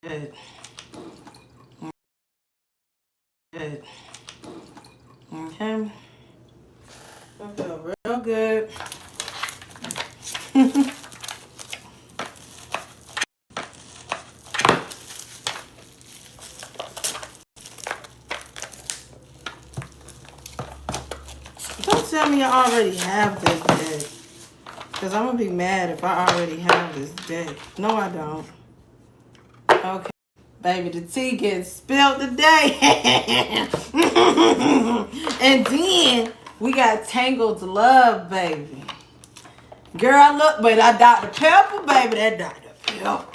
Good. Good. Okay. I feel real good. Don't tell me I already have this deck. Because I'm going to be mad if I already have this deck. No, I don't. Okay. Baby, the tea getting spilled today. And then we got Tangled Love, baby. Girl, look, but I Dr. Pepper, baby. That Dr. Pepper.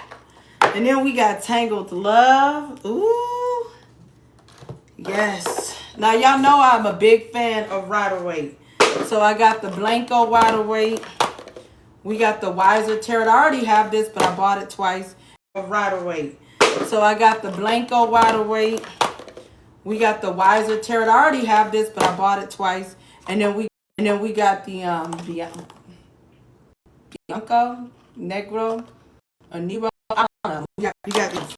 And then we got Tangled Love. Ooh. Yes. Now, y'all know I'm a big fan of Rider-Waite. So I got the Blanco Rider-Waite. We got the Wiser Tarot. I already have this, but I bought it twice. Of Rider-Waite. So I got the Blanco Rider-Waite. We got the Wiser Tarot. I already have this, but I bought it twice. And then we got the Bianco Negro or Nero. I don't know. We got these.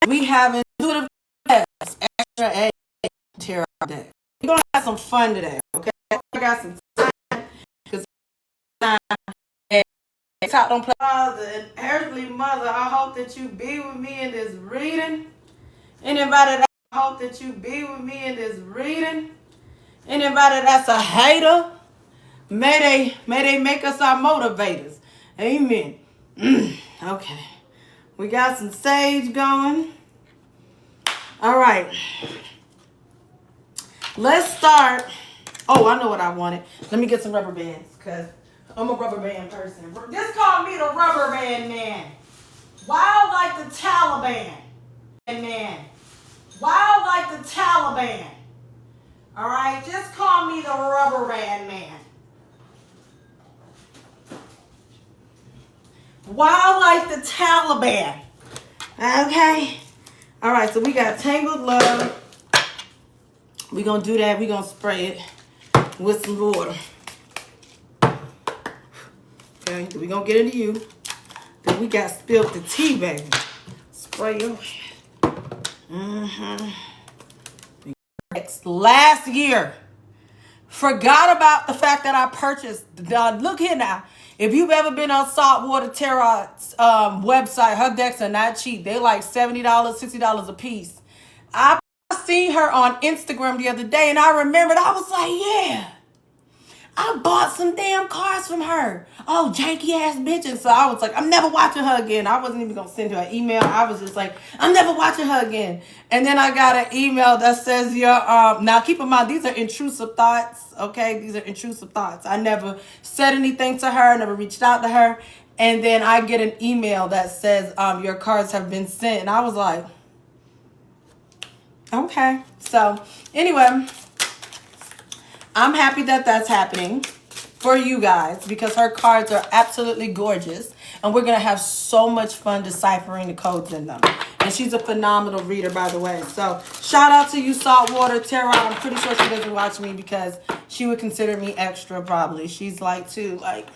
We have Intuitive Extra A Tarot deck. We're gonna have some fun today, okay? I got some time because Top don't play. Father and earthly mother, I hope that you be with me in this reading. Anybody that I hope that you be with me in this reading. Anybody that's a hater, may they make us our motivators. Amen. Okay. We got some sage going. All right. Let's start. Oh, I know what I wanted. Let me get some rubber bands because I'm a rubber band person. Just call me the rubber band man. Wild like the Taliban. Man. Wild like the Taliban. All right? Just call me the rubber band man. Wild like the Taliban. Okay? All right, so we got Tangled Love. We're going to do that. We're going to spray it with some water. Okay, we're going to get into you. Then we got Spilled the Tea, baby. Spray your head. Last year, forgot about the fact that I purchased. Look here now. If you've ever been on Saltwater Tarot's website, her decks are not cheap. They like $70, $60 a piece. I seen her on Instagram the other day, and I remembered. I was like, yeah, I bought some damn cards from her. Oh, janky ass bitch. And so I was like, I'm never watching her again. I wasn't even going to send her an email. I was just like, I'm never watching her again. And then I got an email that says, now keep in mind, these are intrusive thoughts. Okay. These are intrusive thoughts. I never said anything to her, never reached out to her. And then I get an email that says, your cards have been sent. And I was like, okay. So anyway, I'm happy that that's happening for you guys because her cards are absolutely gorgeous. And we're going to have so much fun deciphering the codes in them. And she's a phenomenal reader, by the way. So shout out to you, Saltwater Tarot. I'm pretty sure she doesn't watch me because she would consider me extra probably. She's like, too, like,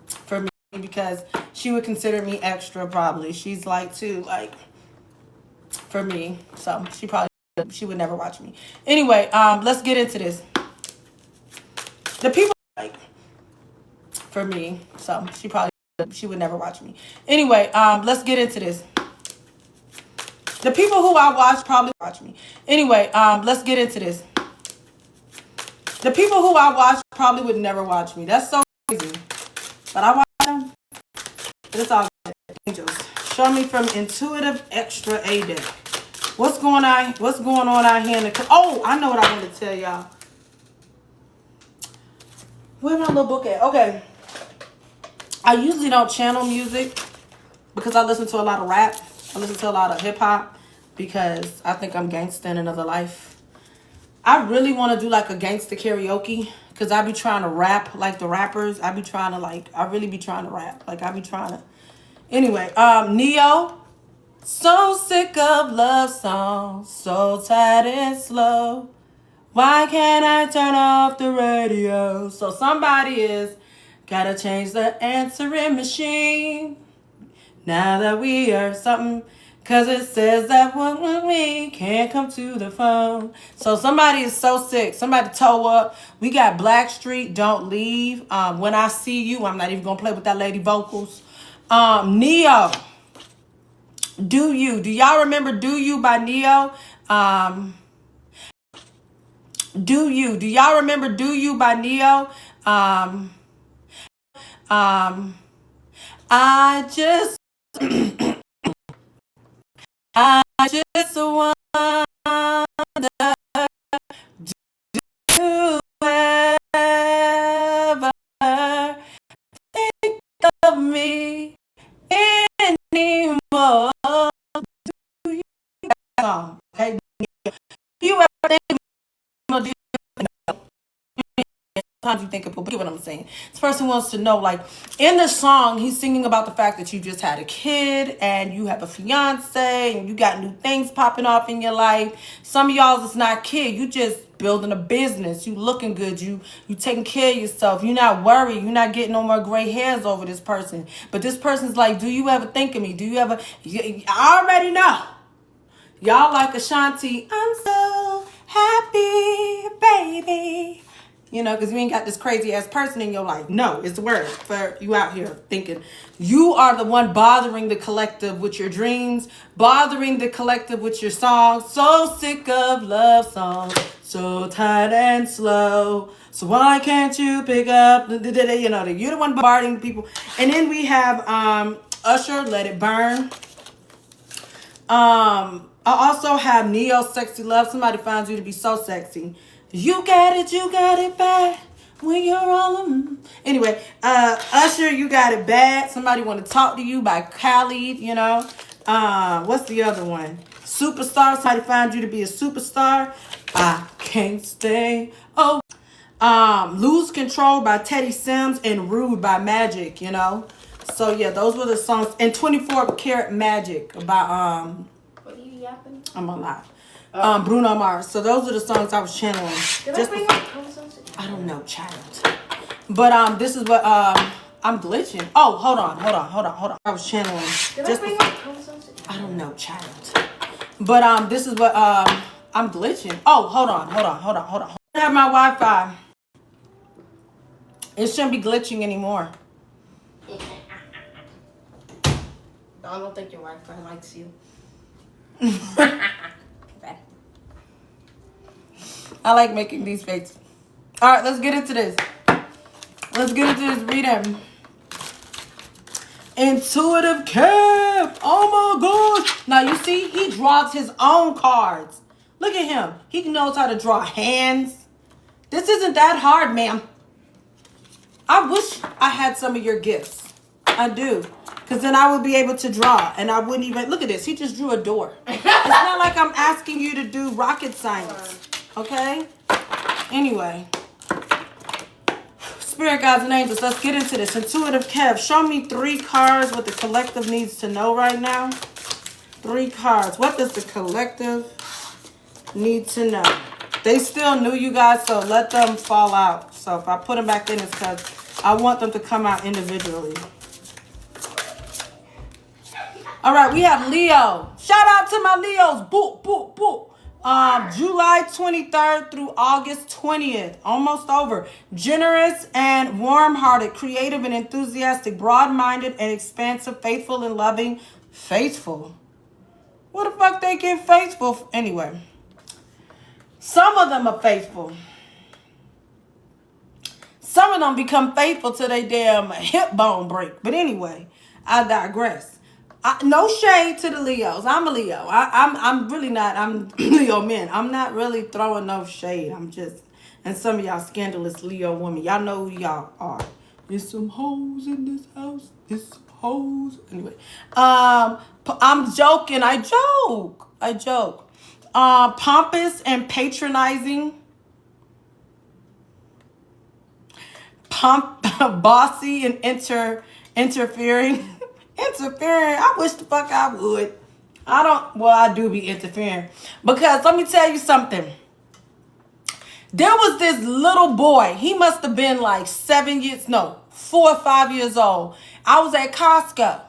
for me, because she would consider me extra probably. She's like, too, like, for me. So she would never watch me. Anyway, let's get into this. The people like for me, so she would never watch me. Anyway, let's get into this. The people who I watch probably watch me. Anyway, let's get into this. The people who I watch probably would never watch me. That's so crazy. But I watch them. But it's all good. Angels. Show me from Intuitive Extra A deck. What's going on out here in the... Oh, I know what I want to tell y'all. Where's my little book at? Okay. I usually don't channel music because I listen to a lot of rap. I listen to a lot of hip-hop because I think I'm gangsta in another life. I really want to do like a gangsta karaoke because I be trying to rap like the rappers. I really be trying to rap. Like I be trying to... Anyway, Neo. So sick of love songs, so tired and slow. Why can't I turn off the radio? So somebody is Gotta change the answering machine. Now that we are something, cause it says that when we can't come to the phone. So somebody is so sick. Somebody toe up. We got Blackstreet, Don't Leave. When I See You, I'm not even gonna play with that lady vocals. Neo, Do You. Do y'all remember Do You by Neo? Do You. Do y'all remember Do You by Neo? I just want to ever think of me anymore. Do you song? Okay. Do you ever think of me? Sometimes you think of people, but you get what I'm saying. This person wants to know, like, in the song, he's singing about the fact that you just had a kid and you have a fiance and you got new things popping off in your life. Some of y'all, it's not kid. You just building a business. You looking good. You taking care of yourself. You're not worried. You're not getting no more gray hairs over this person. But this person's like, do you ever think of me? Do you ever? I already know. Y'all like Ashanti. I'm so happy, baby. You know, because you ain't got this crazy ass person in your life. No, it's the word for you out here thinking you are the one bothering the collective with your dreams, bothering the collective with your songs. So sick of love songs, so tired and slow. So why can't you pick up? You know, you're the one bombarding people. And then we have Usher, Let It Burn. I also have Neo, Sexy Love. Somebody finds you to be so sexy. You got it bad when you're all Anyway, Usher, You Got It Bad. Somebody Want to Talk to You by Khalid, you know. What's the other one? Superstar. Somebody finds you to be a superstar. I Can't Stay. Oh. Lose Control by Teddy Sims and Rude by Magic, you know. So yeah, those were the songs. And 24 Karat Magic by What are you yapping? I'm alive. Bruno Mars. So those are the songs I was channeling. I don't know, child. But this is what I'm glitching. Oh, hold on. I was channeling. I don't know, child. But this is what I'm glitching. Oh, hold on. I have my Wi-Fi. It shouldn't be glitching anymore. I don't think your Wi-Fi likes you. I like making these faces. All right, let's get into this. Reading. Intuitive Kev. Oh my gosh. Now you see, he draws his own cards. Look at him. He knows how to draw hands. This isn't that hard, ma'am. I wish I had some of your gifts. I do. Because then I would be able to draw. And I wouldn't even... Look at this. He just drew a door. It's not like I'm asking you to do rocket science. Okay? Anyway. Spirit guides and angels, let's get into this. Intuitive Kev, show me 3 cards what the collective needs to know right now. 3 cards. What does the collective need to know? They still new, you guys, so let them fall out. So if I put them back in, it's because I want them to come out individually. All right, we have Leo. Shout out to my Leos. Boop, boop, boop. July 23rd through August 20th. Almost over. Generous and warm-hearted, creative and enthusiastic, broad-minded and expansive, faithful and loving. Faithful? What the fuck they get faithful? Anyway. Some of them are faithful. Some of them become faithful till they damn hip bone break. But anyway, I digress. No shade to the Leos. I'm a Leo. I'm really not. I'm Leo men. I'm not really throwing no shade. I'm just, and some of y'all scandalous Leo women. Y'all know who y'all are. There's some hoes in this house. There's some hoes. Anyway, I'm joking. I joke. Pompous and patronizing. Bossy and interfering. Interfering. I wish the fuck I would. I do be interfering. Because let me tell you something. There was this little boy. He must have been like 7 years, no, 4 or 5 years old. I was at Costco.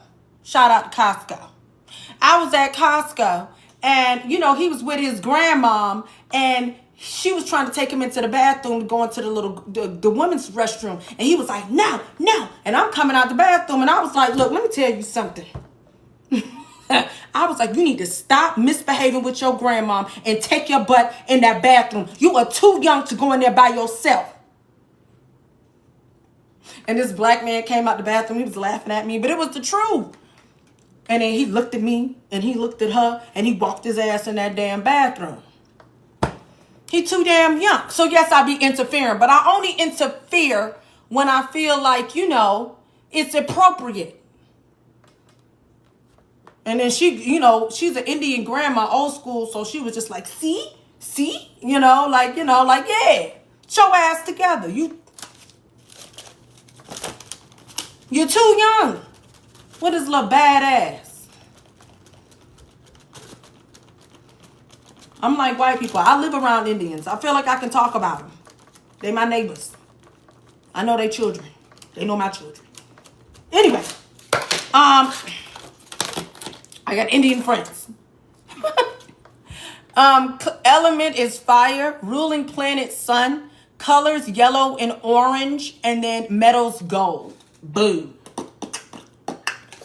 Shout out to Costco. I was at Costco, and you know, he was with his grandmom, and she was trying to take him into the bathroom to go into the women's restroom, and he was like, no, no. And I'm coming out the bathroom, and I was like, look, let me tell you something. I was like, you need to stop misbehaving with your grandmom and take your butt in that bathroom. You are too young to go in there by yourself. And this black man came out the bathroom. He was laughing at me, but it was the truth. And then he looked at me, and he looked at her, and he walked his ass in that damn bathroom. He too damn young. So yes, I be interfering, but I only interfere when I feel like, you know, it's appropriate. And then she, you know, she's an Indian grandma, old school, so she was just like, see, you know, like, yeah, get your ass together. You're too young. What is little badass? I'm like white people. I live around Indians. I feel like I can talk about them. They my neighbors. I know they children. They know my children. Anyway, I got Indian friends. Element is fire. Ruling planet sun. Colors yellow and orange, and then metals gold. Boom.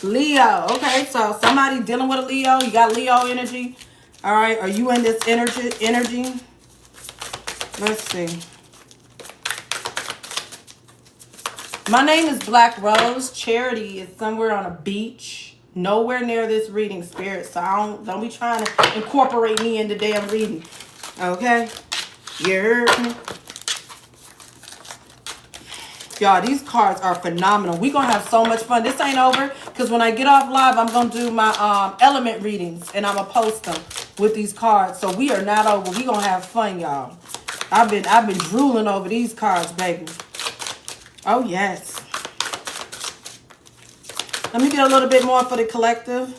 Leo. Okay, so somebody dealing with a Leo. You got Leo energy. All right, are you in this energy? Let's see. My name is Black Rose. Charity is somewhere on a beach. Nowhere near this reading, spirit. So don't be trying to incorporate me in the damn reading. Okay? You heard me? Y'all, these cards are phenomenal. We're going to have so much fun. This ain't over because when I get off live, I'm going to do my element readings, and I'm going to post them with these cards. So we are not over. We're going to have fun, y'all. I've been drooling over these cards, baby. Oh, yes. Let me get a little bit more for the collective.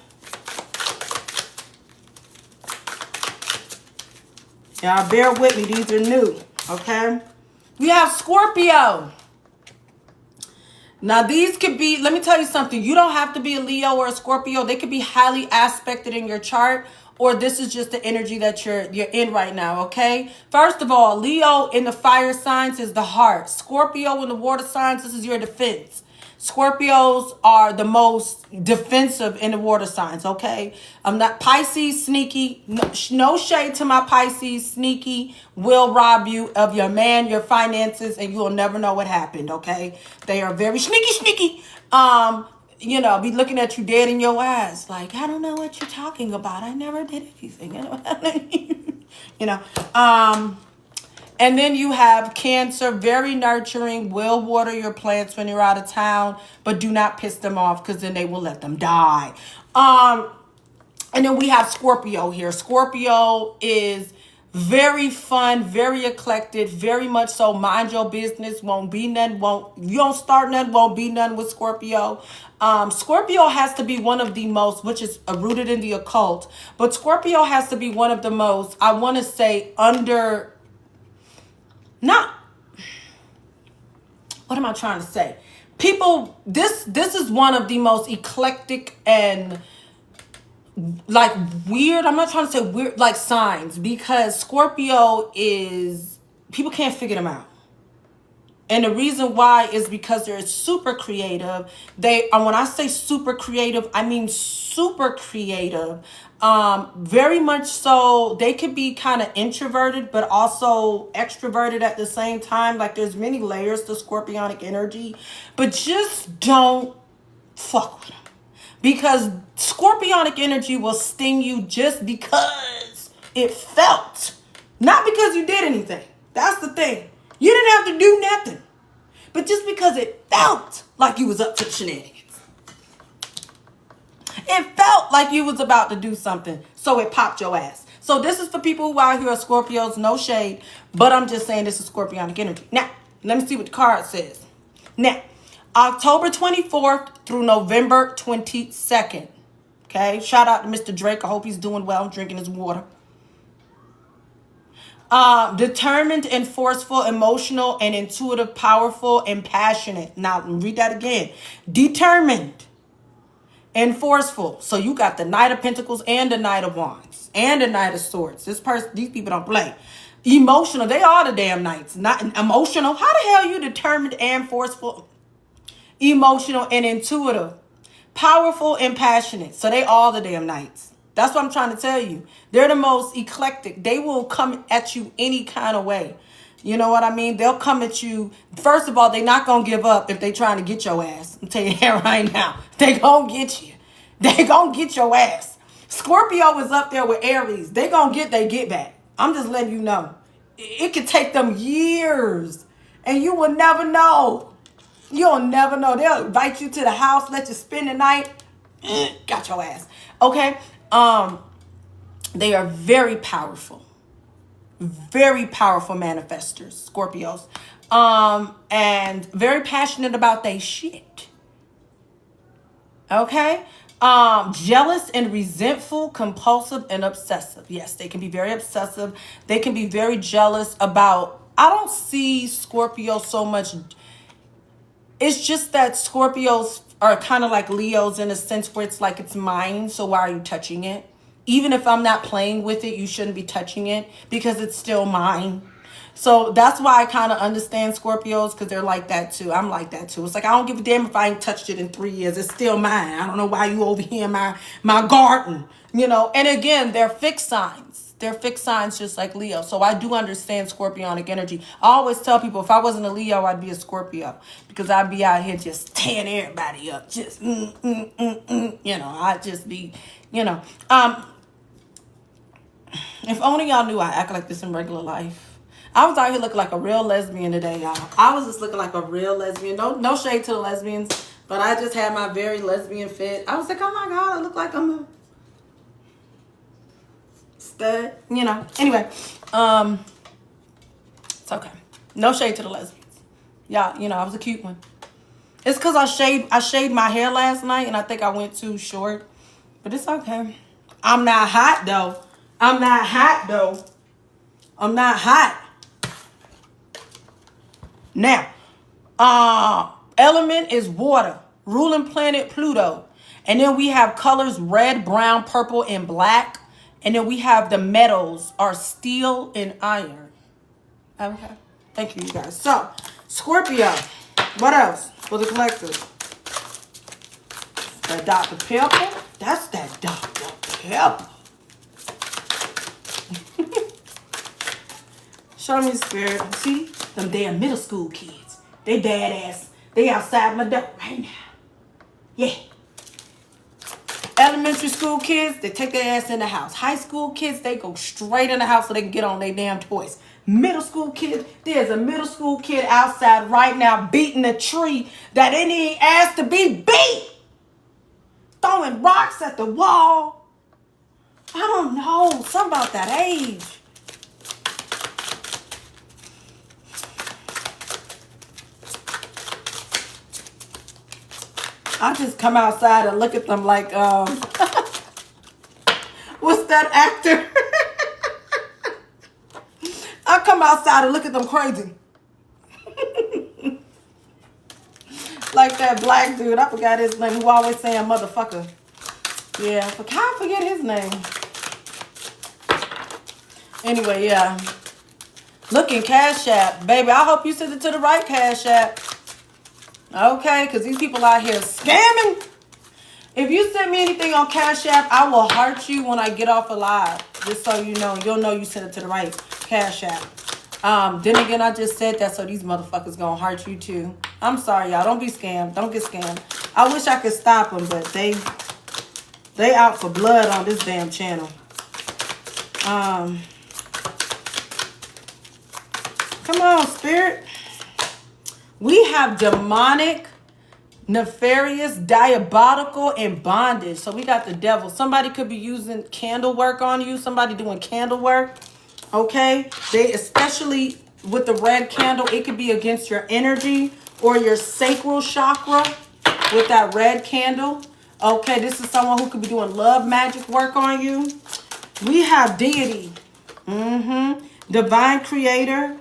Y'all bear with me. These are new, okay? We have Scorpio. Now, these could be, let me tell you something. You don't have to be a Leo or a Scorpio. They could be highly aspected in your chart, or this is just the energy that you're in right now, okay? First of all, Leo in the fire signs is the heart. Scorpio in the water signs, this is your defense. Scorpios are the most defensive in the water signs, okay? I'm not Pisces, sneaky. No shade to my Pisces, sneaky, will rob you of your man, your finances, and you'll never know what happened, okay? They are very sneaky. You know, be looking at you dead in your eyes, like, I don't know what you're talking about. I never did anything, you know? You know, and then you have Cancer, very nurturing, will water your plants when you're out of town, but do not piss them off because then they will let them die. And then we have Scorpio here. Scorpio is very fun, very eclectic, very much so mind your business, won't be none, you don't start none, won't be none with Scorpio. Scorpio has to be one of the most, which is rooted in the occult, but Scorpio has to be one of the most, I want to say, what am I trying to say? People, this is one of the most eclectic and like weird, I'm not trying to say weird, like signs, because Scorpio is, people can't figure them out. And the reason why is because they're super creative. When I say super creative, I mean super creative. Very much so. They could be kind of introverted, but also extroverted at the same time. Like there's many layers to Scorpionic energy, but just don't fuck with them. Because Scorpionic energy will sting you just because it felt. Not because you did anything. That's the thing. You didn't have to do nothing. But just because it felt like you was up to the shenanigans. It felt like you was about to do something. So it popped your ass. So this is for people who out here are Scorpios, no shade. But I'm just saying this is Scorpionic energy. Now, let me see what the card says. Now, October 24th through November 22nd. Okay, shout out to Mr. Drake. I hope he's doing well, drinking his water. Determined and forceful, emotional and intuitive, powerful and passionate. Now read that again. Determined and forceful. So you got the Knight of Pentacles and the Knight of Wands and the Knight of Swords. These people don't play. Emotional. They are the damn knights. Not emotional. How the hell are you determined and forceful, emotional and intuitive, powerful and passionate? So they all the damn knights. That's what I'm trying to tell you. They're the most eclectic. They will come at you any kind of way. You know what I mean? They'll come at you. First of all, they're not going to give up if they're trying to get your ass. I'm telling you that right now. They going to get you. They going to get your ass. Scorpio is up there with Aries. They going to get their get back. I'm just letting you know. It could take them years. And you will never know. You'll never know. They'll invite you to the house, let you spend the night. Got your ass. Okay? They are very powerful. Very powerful manifestors, Scorpios. And very passionate about their shit. Okay? Jealous and resentful, compulsive and obsessive. Yes, they can be very obsessive. They can be very jealous about, I don't see Scorpio so much. It's just that Scorpios are kind of like Leos in a sense where it's like it's mine. So why are you touching it? Even if I'm not playing with it, you shouldn't be touching it because it's still mine. So that's why I kind of understand Scorpios, because they're like that too. I'm like that too. It's like, I don't give a damn if I ain't touched it in 3 years. It's still mine. I don't know why you over here in my garden, you know. And again, they're fixed signs. They're fixed signs just like Leo. So I do understand Scorpionic energy. I always tell people if I wasn't a Leo, I'd be a Scorpio, because I'd be out here just tearing everybody up. Just, you know, I'd just be, you know. If only y'all knew I act like this in regular life. I was out here looking like a real lesbian today, y'all. I was just looking like a real lesbian. No shade to the lesbians, but I just had my very lesbian fit. I was like, oh my God, I look like I'm a stud, you know. Anyway, it's okay. No shade to the lesbians. Y'all, you know, I was a cute one. It's because I shaved my hair last night, and I think I went too short. But it's okay. I'm not hot, though. I'm not hot. Now, element is water, ruling planet Pluto. And then we have colors red, brown, purple, and black. And then we have the metals are steel and iron. Okay. Thank you, you guys. So, Scorpio. What else for the collectors? That Dr. Pepper. That's that Dr. Pepper. Show me, Spirit. See? Them damn middle school kids. They badass. They outside my door right now. Yeah. Elementary school kids, they take their ass in the house. High school kids, they go straight in the house so they can get on their damn toys. Middle school kids, there's a middle school kid outside right now beating a tree that it ain't asked to be beat. Throwing rocks at the wall. I don't know. Something about that age. I just come outside and look at them like, what's that actor? I come outside and look at them crazy. Like that black dude, I forgot his name, who always saying motherfucker. Yeah, I can't forget his name. Anyway, yeah. Looking Cash App. Baby, I hope you send it to the right Cash App. Okay, because these people out here scamming. If you send me anything on Cash App, I will heart you when I get off a live. Just so you know. You'll know you sent it to the right Cash App. Then again, I just said that so these motherfuckers gonna heart you too. I'm sorry, y'all. Don't be scammed. Don't get scammed. I wish I could stop them, but they out for blood on this damn channel. Come on, Spirit. We have demonic, nefarious, diabolical, and bondage. So we got the devil. Somebody could be using candle work on you. Somebody doing candle work. Okay? They, especially with the red candle, it could be against your energy or your sacral chakra with that red candle. Okay? This is someone who could be doing love magic work on you. We have deity. divine creator,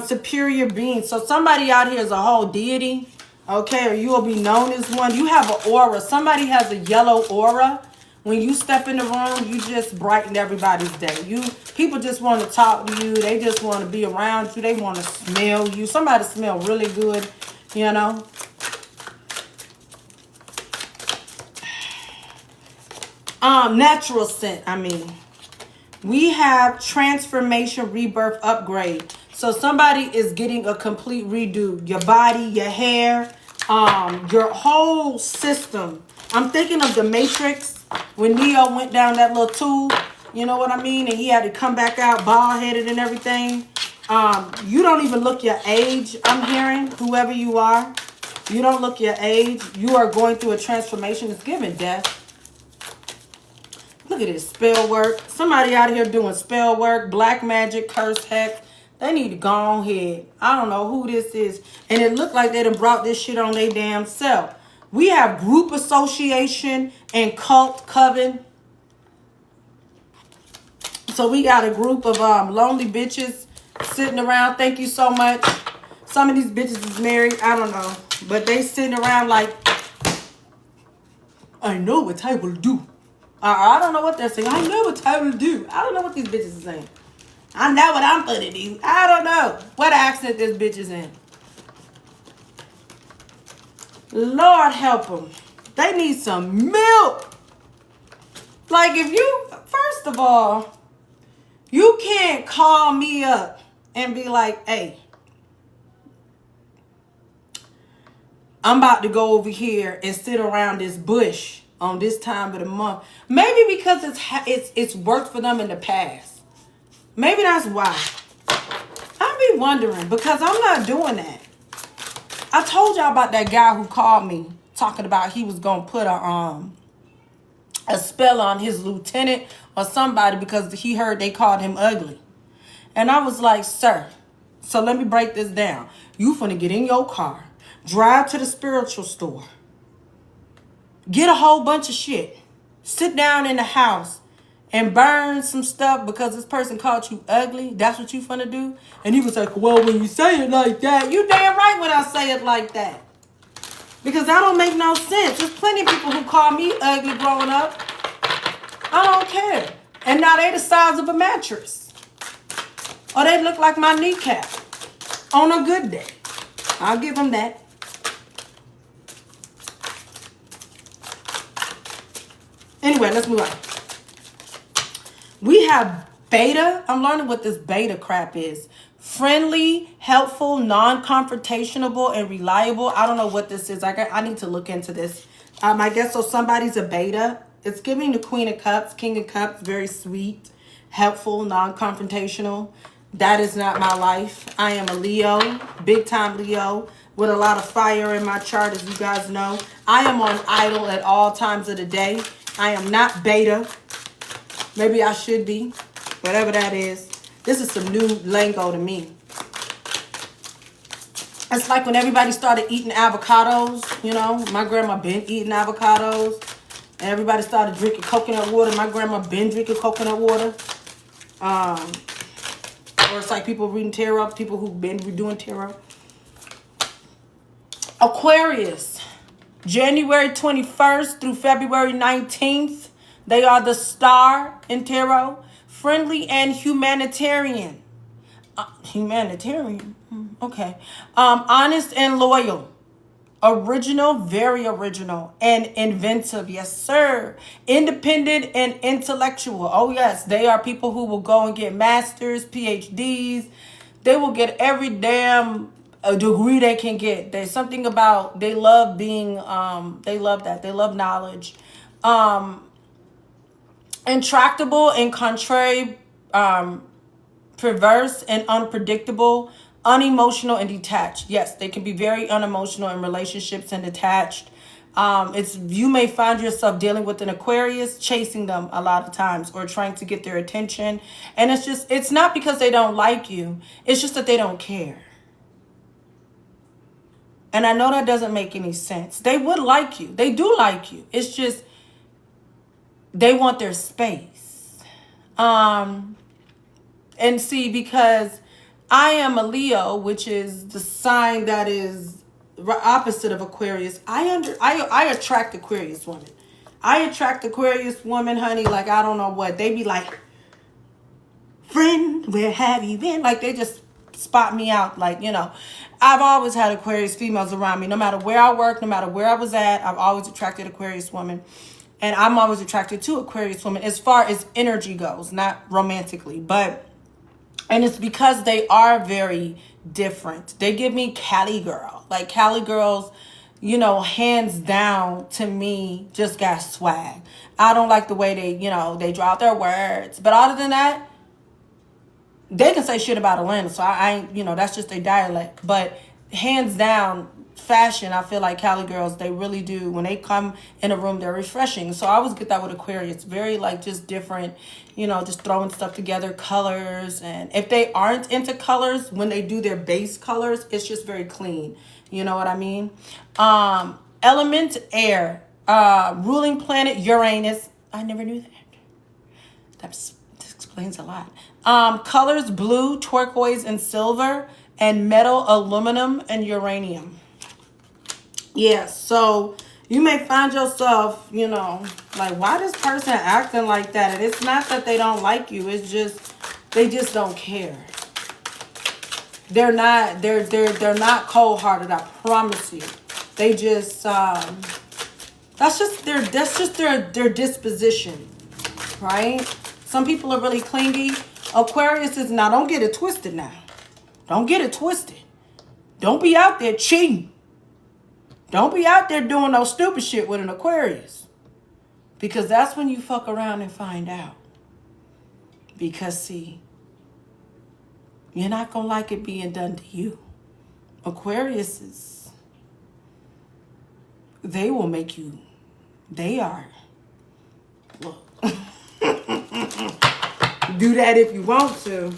superior being. So somebody out here is a whole deity, okay, or you will be known as one. You have an aura. Somebody has a yellow aura. When you step in the room, you just brighten everybody's day. People just want to talk to you. They just want to be around you. They want to smell you. Somebody smell really good, you know. Natural scent, I mean. We have transformation, rebirth, upgrade. So somebody is getting a complete redo. Your body, your hair, your whole system. I'm thinking of the Matrix when Neo went down that little tube. You know what I mean? And he had to come back out bald-headed and everything. You don't even look your age, I'm hearing, whoever you are. You don't look your age. You are going through a transformation. It's giving death. Look at this spell work. Somebody out here doing spell work, black magic, curse, hex. They need to go ahead. I don't know who this is. And it looked like they done brought this shit on their damn self. We have group association and cult coven. So we got a group of lonely bitches sitting around. Thank you so much. Some of these bitches is married. I don't know. But they sitting around like, I know what I will do. I don't know what they're saying. I know what I will do. I don't know what these bitches are saying. I know what I'm gonna do. I don't know what accent this bitch is in. Lord help them. They need some milk. Like if you, first of all, you can't call me up and be like, hey, I'm about to go over here and sit around this bush on this time of the month. Maybe because it's worked for them in the past. Maybe that's why. I be wondering because I'm not doing that. I told y'all about that guy who called me talking about he was gonna put a spell on his lieutenant or somebody because he heard they called him ugly. And I was like, sir, so let me break this down. You finna get in your car, drive to the spiritual store, get a whole bunch of shit, sit down in the house and burn some stuff because this person called you ugly. That's what you finna do? And he was like, well, when you say it like that, you damn right when I say it like that. Because that don't make no sense. There's plenty of people who call me ugly growing up. I don't care. And now they the size of a mattress. Or they look like my kneecap on a good day. I'll give them that. Anyway, let's move on. We have beta. I'm learning what this beta crap is. Friendly, helpful, non-confrontational, and reliable. I don't know what this is. I need to look into this. I guess so somebody's a beta. It's giving the Queen of Cups, King of Cups, very sweet, helpful, non-confrontational. That is not my life. I am a Leo, big time Leo, with a lot of fire in my chart, as you guys know. I am on idle at all times of the day. I am not beta. Maybe I should be. Whatever that is. This is some new lingo to me. It's like when everybody started eating avocados, you know. My grandma been eating avocados. And everybody started drinking coconut water. My grandma been drinking coconut water. Or it's like people reading tarot. People who've been doing tarot. Aquarius. January 21st through February 19th. They are the star in tarot. Friendly and humanitarian. Humanitarian? Okay. Honest and loyal. Original, very original. And inventive. Yes, sir. Independent and intellectual. Oh, yes. They are people who will go and get masters, PhDs. They will get every damn degree they can get. There's something about, they love being, they love that. They love knowledge. Intractable and contrary, perverse and unpredictable, unemotional and detached. Yes, they can be very unemotional in relationships and detached. You may find yourself dealing with an Aquarius, chasing them a lot of times or trying to get their attention. And it's not because they don't like you. It's just that they don't care. And I know that doesn't make any sense. They would like you. They do like you. It's just they want their space. And see, because I am a Leo, which is the sign that is opposite of Aquarius. I attract Aquarius women. I attract Aquarius women, honey, like I don't know what. They be like, friend, where have you been? Like they just spot me out. Like, you know, I've always had Aquarius females around me. No matter where I work, no matter where I was at, I've always attracted Aquarius women. And I'm always attracted to Aquarius women as far as energy goes, not romantically. And it's because they are very different. They give me Cali girl. Like Cali girls, you know, hands down to me, just got swag. I don't like the way they, you know, they draw out their words. But other than that, they can say shit about Atlanta. So I ain't, you know, that's just their dialect. But hands down, fashion, I feel like Cali girls, they really do. When they come in a room, they're refreshing. So I always get that with Aquarius. Very like just different, you know, just throwing stuff together, colors. And if they aren't into colors, when they do their base colors, it's just very clean. You know what I mean? Element air, ruling planet Uranus. I never knew that. That explains a lot. Colors blue, turquoise, and silver, and metal, aluminum, and uranium. Yeah, so you may find yourself, you know, like, why this person acting like that? And it's not that they don't like you. It's just, they just don't care. They're not cold-hearted, I promise you. They just, that's just their disposition, right? Some people are really clingy. Aquarius is, now don't get it twisted now. Don't get it twisted. Don't be out there cheating. Don't be out there doing no stupid shit with an Aquarius. Because that's when you fuck around and find out. Because, see, you're not going to like it being done to you. Aquarius is, they will make you, they are, look. Do that if you want to.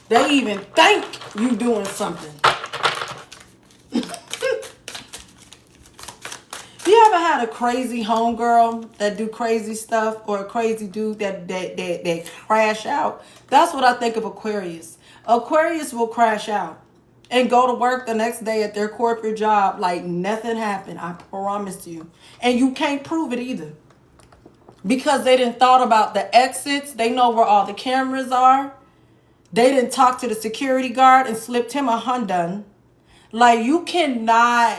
They even think you doing something. You ever had a crazy homegirl that do crazy stuff, or a crazy dude that crash out? That's what I think of Aquarius. Aquarius will crash out and go to work the next day at their corporate job like nothing happened. I promise you. And you can't prove it either. Because they didn't thought about the exits. They know where all the cameras are. They didn't talk to the security guard and slipped him a Hyundai. Like, you cannot.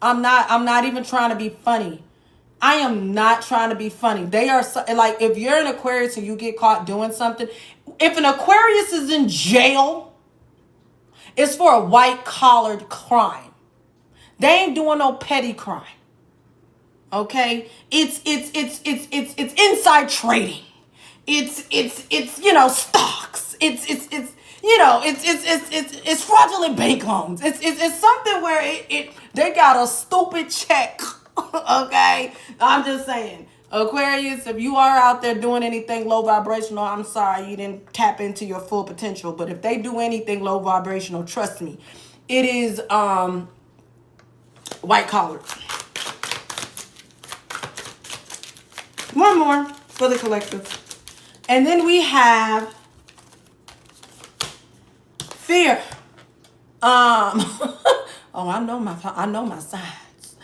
I'm not even trying to be funny. I am not trying to be funny. They are like, if you're an Aquarius and you get caught doing something, if an Aquarius is in jail, it's for a white collared crime. They ain't doing no petty crime. Okay? It's inside trading. It's you know, stocks. It's you know, it's fraudulent bank loans. It's something where they got a stupid check. Okay? I'm just saying. Aquarius, if you are out there doing anything low vibrational, I'm sorry, you didn't tap into your full potential. But if they do anything low vibrational, trust me, it is white collar. One more for the collective. And then we have fear. Oh, I know my signs.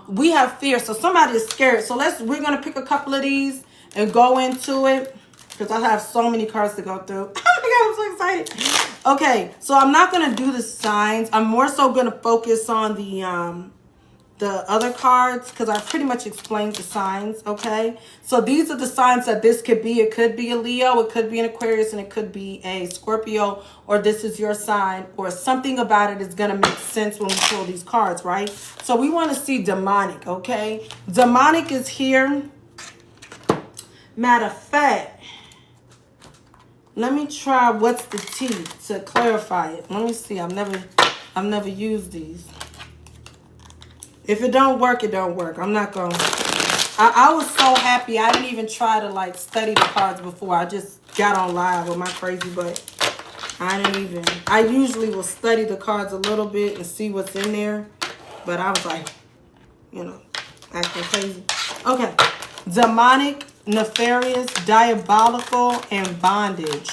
We have fear. So somebody is scared. So we're gonna pick a couple of these and go into it, because I have so many cards to go through. Oh my God, I'm so excited. Okay, so I'm not gonna do the signs. I'm more so gonna focus on the other cards, because I pretty much explained the signs. Okay, so these are the signs that this could be. It could be a Leo, it could be an Aquarius, and it could be a Scorpio, or this is your sign, or something about it is going to make sense when we pull these cards, right? So we want to see demonic. Okay, demonic is here. Matter of fact, let me try what's the T to clarify it. Let me see. I've never used these. If it don't work, it don't work. I'm not going to. I was so happy. I didn't even try to, like, study the cards before. I just got on live with my crazy butt. I usually will study the cards a little bit and see what's in there. But I was like, you know, acting crazy. Okay. Demonic. nefarious, diabolical, and bondage.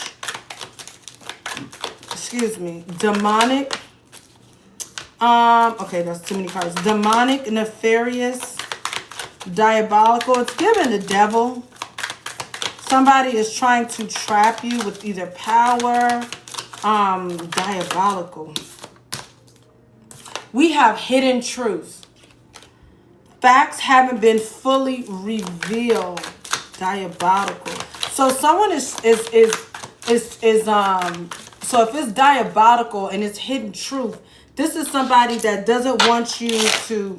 Excuse me. Demonic. Okay, that's too many cards. Demonic, nefarious, diabolical. It's given the devil. Somebody is trying to trap you with either power, diabolical. We have hidden truth. Facts haven't been fully revealed. Diabolical. So someone so if it's diabolical and it's hidden truth, this is somebody that doesn't want you to,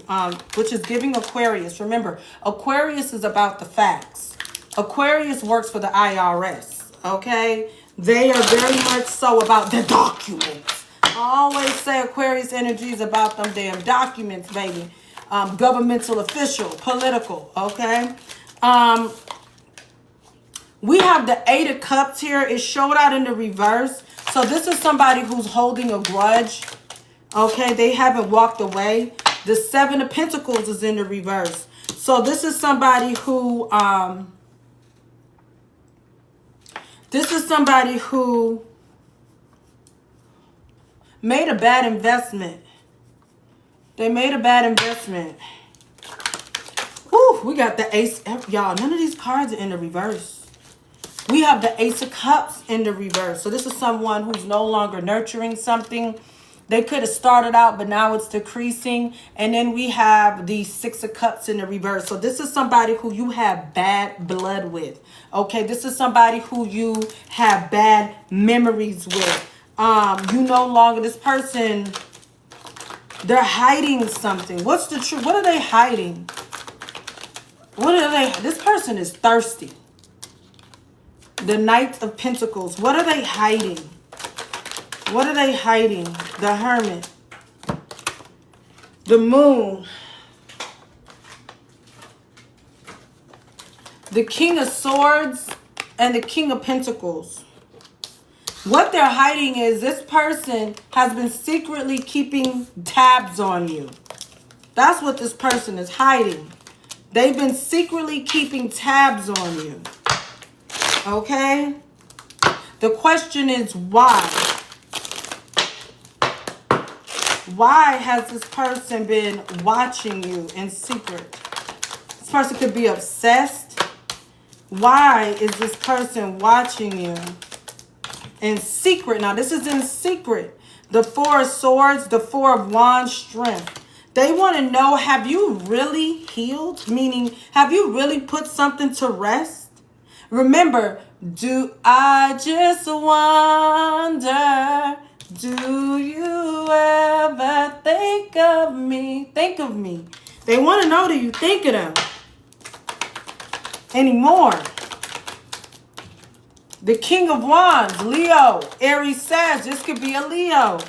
which is giving Aquarius. Remember, Aquarius is about the facts. Aquarius works for the IRS, okay? They are very much so about the documents. I always say Aquarius energy is about them damn documents, baby. Governmental official, political, okay? We have the Eight of Cups here. It showed out in the reverse. So this is somebody who's holding a grudge, okay? They haven't walked away. The Seven of Pentacles is in the reverse. So this is somebody who... This is somebody who made a bad investment. They made a bad investment. Whew, we got the Ace. Y'all, none of these cards are in the reverse. We have the Ace of Cups in the reverse. So this is someone who's no longer nurturing something. They could have started out, but now it's decreasing. And then we have the Six of Cups in the reverse. So this is somebody who you have bad blood with. Okay, this is somebody who you have bad memories with. You no longer, this person, they're hiding something. What's the truth? What are they hiding? This person is thirsty. The Knight of Pentacles. What are they hiding? What are they hiding? The Hermit. The Moon. The King of Swords and the King of Pentacles. What they're hiding is this person has been secretly keeping tabs on you. That's what this person is hiding. They've been secretly keeping tabs on you. Okay? The question is why? Why has this person been watching you in secret? This person could be obsessed. Why is this person watching you in secret? Now, this is in secret. The Four of Swords, the Four of Wands, strength. They want to know, have you really healed? Meaning, have you really put something to rest? Remember, do I just wonder, do you ever think of me? Think of me. They want to know, do you think of them anymore? The King of Wands, Leo, Aries, Sag. This could be a Leo.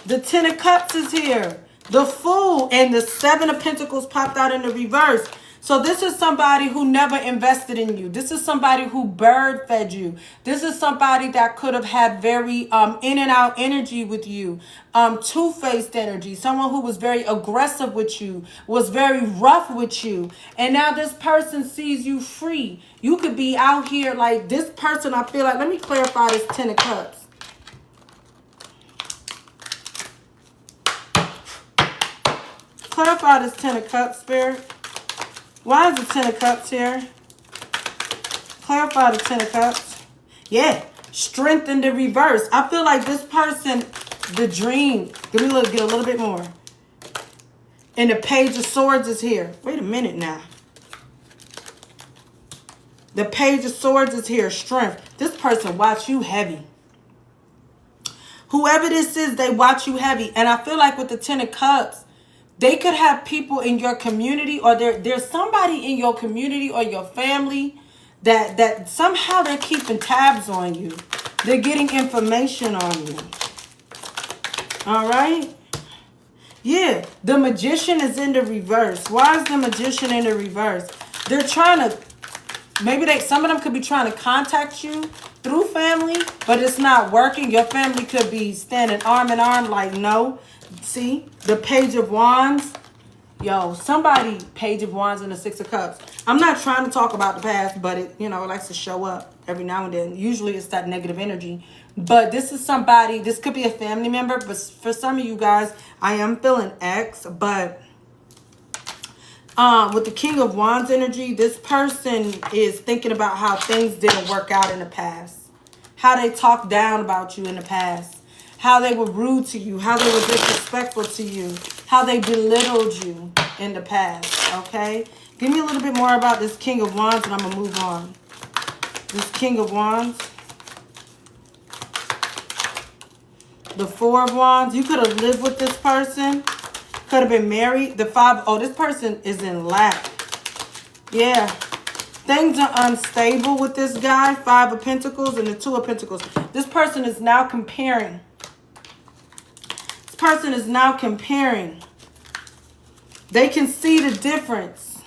The Ten of Cups is here. The Fool and the Seven of Pentacles popped out in the reverse. So this is somebody who never invested in you. This is somebody who bird fed you. This is somebody that could have had very in and out energy with you. Two-faced energy. Someone who was very aggressive with you. Was very rough with you. And now this person sees you free. You could be out here like this person, I feel like. Let me clarify this Ten of Cups. Clarify this Ten of Cups, Spirit. Why is the Ten of Cups here? Clarify the Ten of Cups. Yeah. Strength in the reverse. I feel like this person, the dream. Get a little bit more. And the Page of Swords is here. Wait a minute now. The Page of Swords is here. Strength. This person watch you heavy. Whoever this is, they watch you heavy. And I feel like with the Ten of Cups, they could have people in your community, or there's somebody in your community or your family that somehow they're keeping tabs on you. They're getting information on you. All right? Yeah, the Magician is in the reverse. Why is the Magician in the reverse? They're trying to, some of them could be trying to contact you through family, but it's not working. Your family could be standing arm in arm like, no. See, the Page of Wands, Yo, somebody, Page of Wands and the Six of Cups. I'm not trying to talk about the past, but it, you know, it likes to show up every now and then. Usually it's that negative energy. But this is somebody, this could be a family member, but for some of you guys, I am feeling X. But with the King of Wands energy, this person is thinking about how things didn't work out in the past. How they talked down about you in the past. How they were rude to you, how they were disrespectful to you, how they belittled you in the past, okay? Give me a little bit more about this King of Wands and I'm going to move on. This King of Wands. The Four of Wands. You could have lived with this person. Could have been married. The Five. Oh, this person is in lack. Yeah. Things are unstable with this guy. Five of Pentacles and the Two of Pentacles. This person is now comparing. Person is now comparing. They can see the difference.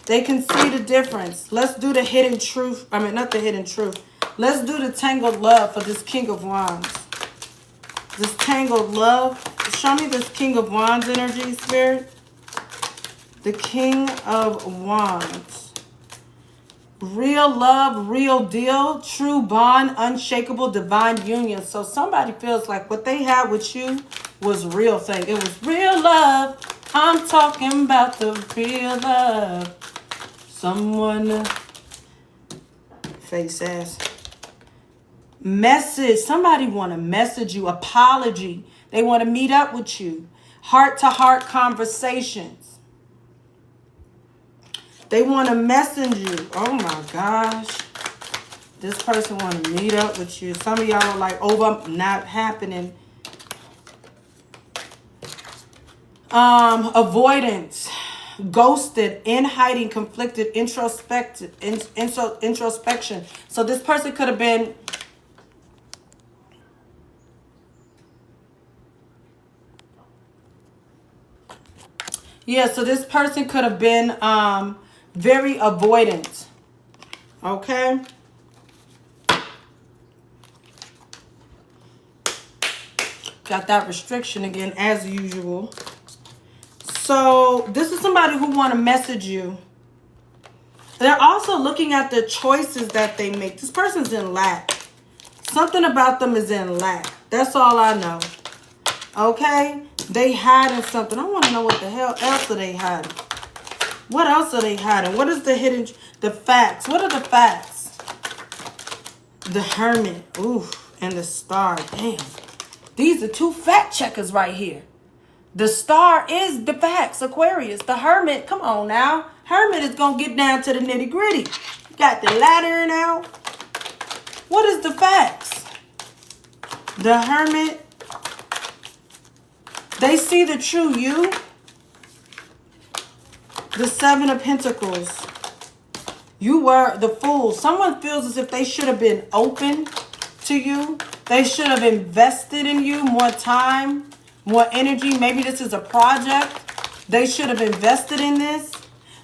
They can see the difference. Let's do the hidden truth. I mean, not the hidden truth. Let's do the tangled love for this King of Wands. This tangled love. Show me this King of Wands energy, Spirit. The King of Wands. Real love, real deal, true bond, unshakable, divine union. So somebody feels like what they had with you was real thing. It was real love. I'm talking about the real love. Someone face ass. Message. Somebody want to message you. Apology. They want to meet up with you. Heart-to-heart conversations. They want to message you. Oh my gosh. This person want to meet up with you. Some of y'all are like, oh, not happening. Avoidance. Ghosted. In hiding. Conflicted. Introspection. So this person could have been... Yeah, so this person could have been... very avoidant. Okay. Got that restriction again as usual. So this is somebody who want to message you. They're also looking at the choices that they make. This person's in lack. Something about them is in lack. That's all I know. Okay. They hiding something. I want to know what the hell else are they hiding. What else are they hiding? What is the hidden... The facts. What are the facts? The Hermit. Ooh. And the Star. Damn. These are two fact checkers right here. The Star is the facts. Aquarius. The Hermit. Come on now. Hermit is going to get down to the nitty gritty. Got the ladder now. What is the facts? The Hermit. They see the true you. The Seven of Pentacles. You were the Fool. Someone feels as if they should have been open to you. They should have invested in you more time, more energy. Maybe this is a project. They should have invested in this.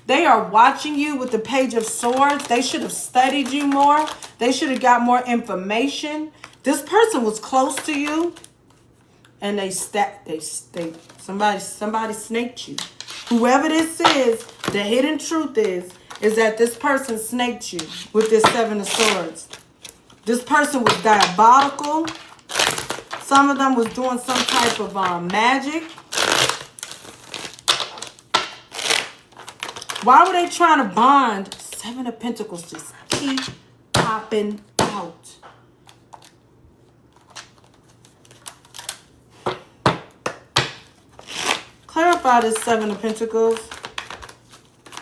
They are watching you with the Page of Swords. They should have studied you more. They should have got more information. This person was close to you. And somebody snaked you. Whoever this is, the hidden truth is that this person snaked you with this Seven of Swords. This person was diabolical. Some of them was doing some type of magic. Why were they trying to bond? Seven of Pentacles just keep popping out. Clarify this Seven of Pentacles.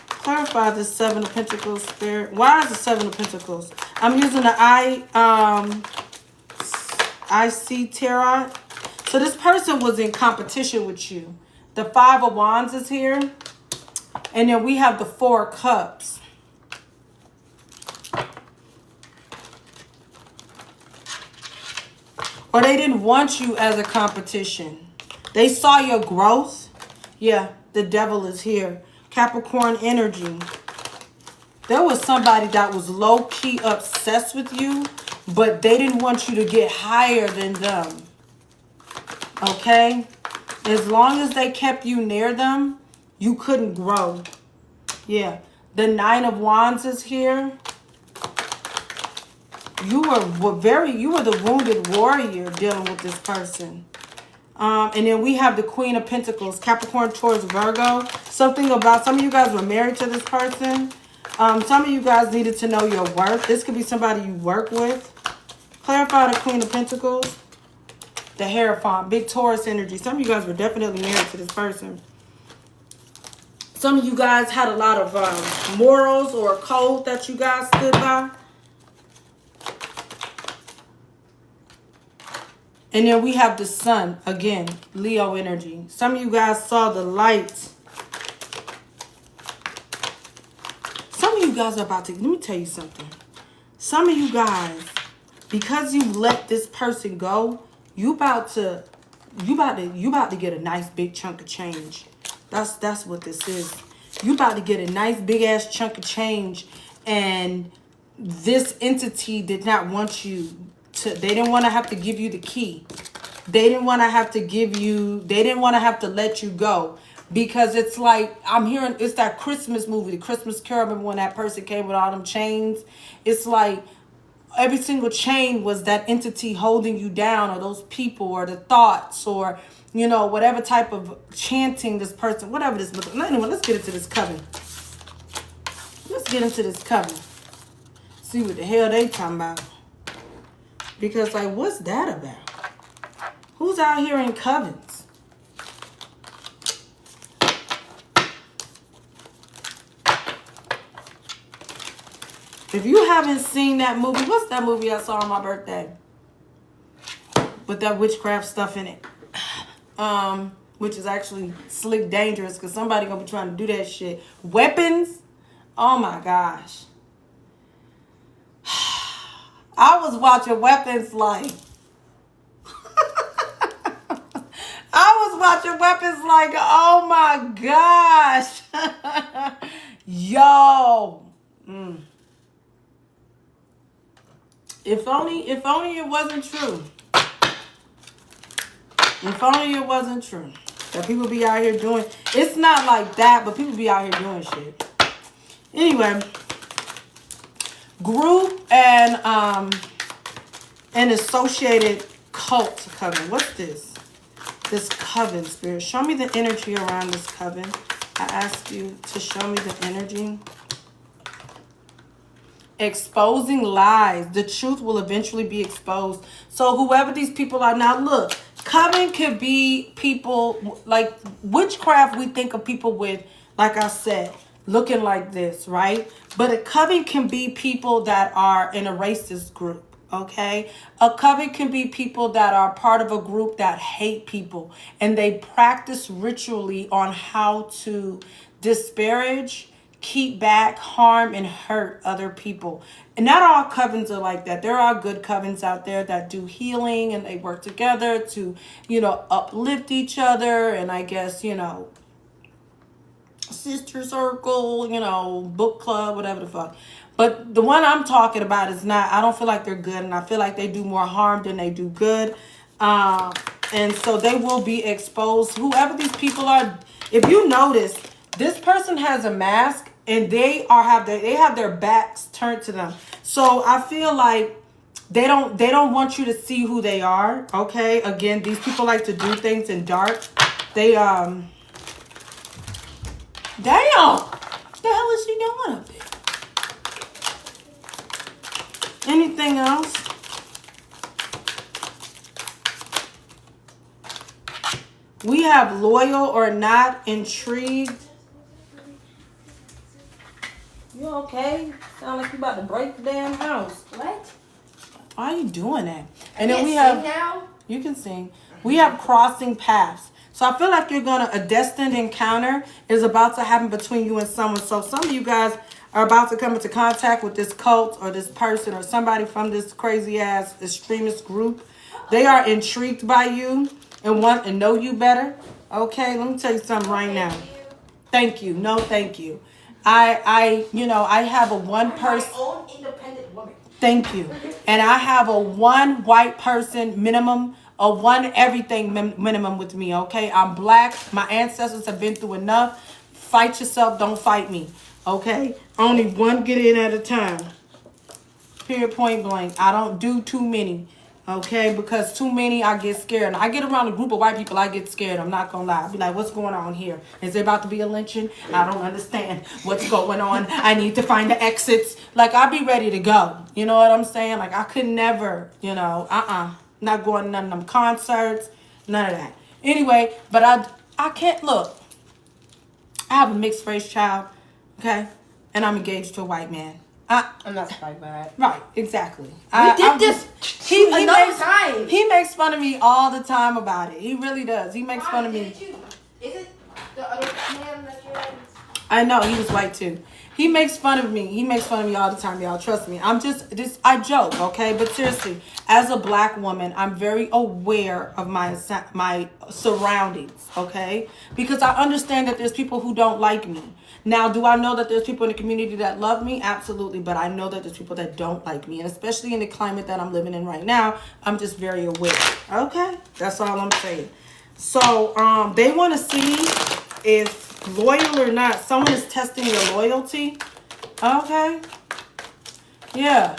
Clarify this Seven of Pentacles, Spirit. Why is the Seven of Pentacles? I'm using the IC Tarot. So this person was in competition with you. The Five of Wands is here. And then we have the Four of Cups. Or they didn't want you as a competition. They saw your growth. Yeah, the Devil is here. Capricorn energy. There was somebody that was low-key obsessed with you, but they didn't want you to get higher than them. Okay? As long as they kept you near them, You couldn't grow. Yeah. The Nine of Wands is here. You were the wounded warrior dealing with this person. And then we have the Queen of Pentacles, Capricorn, Taurus, Virgo. Something about, some of you guys were married to this person. Some of you guys needed to know your worth. This could be somebody you work with. Clarify the Queen of Pentacles. The Hierophant, big Taurus energy. Some of you guys were definitely married to this person. Some of you guys had a lot of morals or code that you guys stood by. And then we have the Sun, again, Leo energy. Some of you guys saw the light. Some of you guys are about to, let me tell you something. Some of you guys, because you let this person go, you about to get a nice big chunk of change. That's what this is. You about to get a nice big ass chunk of change, and this entity did not want you to, they didn't want to have to give you the key. They didn't want to have to give you, they didn't want to have to let you go. Because it's like, I'm hearing, it's that Christmas movie, the Christmas Carol. Remember when that person came with all them chains? It's like every single chain was that entity holding you down, or those people, or the thoughts, or, you know, whatever type of chanting this person, whatever this. Anyway, let's get into this coven. Let's get into this coven. See what the hell they talking about. Because, like, what's that about? Who's out here in covens? If you haven't seen that movie, what's that movie I saw on my birthday? With that witchcraft stuff in it. Which is actually slick dangerous, because somebody gonna be trying to do that shit. Weapons? Oh my gosh. I was watching Weapons like... I was watching Weapons like, oh my gosh. Yo. If only it wasn't true. If only it wasn't true. That people be out here doing... It's not like that, but people be out here doing shit. Anyway. Group and associated cult coven. What's this? This coven, spirit. Show me the energy around this coven. I ask you to show me the energy. Exposing lies. The truth will eventually be exposed. So whoever these people are, now look, coven could be people like witchcraft. We think of people with, like I said, looking like this, right? But a coven can be people that are in a racist group. Okay, a coven can be people that are part of a group that hate people, and they practice ritually on how to disparage, keep back, harm, and hurt other people. And not all covens are like that. There are good covens out there that do healing, and they work together to, you know, uplift each other. And I guess, you know, sister circle, you know, book club, whatever the fuck. But the one I'm talking about is not, I don't feel like they're good, and I feel like they do more harm than they do good. And so they will be exposed. Whoever these people are, if you notice, this person has a mask, and they have their backs turned to them. So I feel like they don't want you to see who they are. Okay, again, these people like to do things in dark. They damn, what the hell is she doing up there? Anything else? We have loyal or not, intrigued. You okay? Sound like you about to break the damn house. What? Why are you doing that? And I then we can't have sing now? You can sing. We have crossing paths. So I feel like a destined encounter is about to happen between you and someone. So some of you guys are about to come into contact with this cult or this person or somebody from this crazy ass extremist group. They are intrigued by you and want to know you better. Okay, let me tell you something right now. Thank you. No, thank you. I have a one person. My own independent woman. Thank you. And I have a one white person minimum, a one everything minimum with me, okay? I'm black. My ancestors have been through enough Fight yourself, don't fight me. Okay? Only one get in at a time. Period, point blank. I don't do too many. Okay? Because too many, I get scared. And I get around a group of white people, I get scared. I'm not going to lie. I'll be like, what's going on here? Is there about to be a lynching? I don't understand what's going on. I need to find the exits. Like, I'll be ready to go. You know what I'm saying? Like, I could never, not going to none of them concerts. None of that. Anyway, but I can't, look. I have a mixed race child. Okay? And I'm engaged to a white man. I'm not surprised by that. Right, exactly. We did this another time. He makes fun of me all the time about it. He really does. He makes fun of me. Is it the other man that you're in? I know, he was white too. He makes fun of me. He makes fun of me all the time, y'all. Trust me. I joke, okay? But seriously, as a black woman, I'm very aware of my surroundings, okay? Because I understand that there's people who don't like me. Now, do I know that there's people in the community that love me? Absolutely. But I know that there's people that don't like me. And especially in the climate that I'm living in right now, I'm just very aware. Okay? That's all I'm saying. So, they want to see if loyal or not. Someone is testing your loyalty. Okay? Yeah.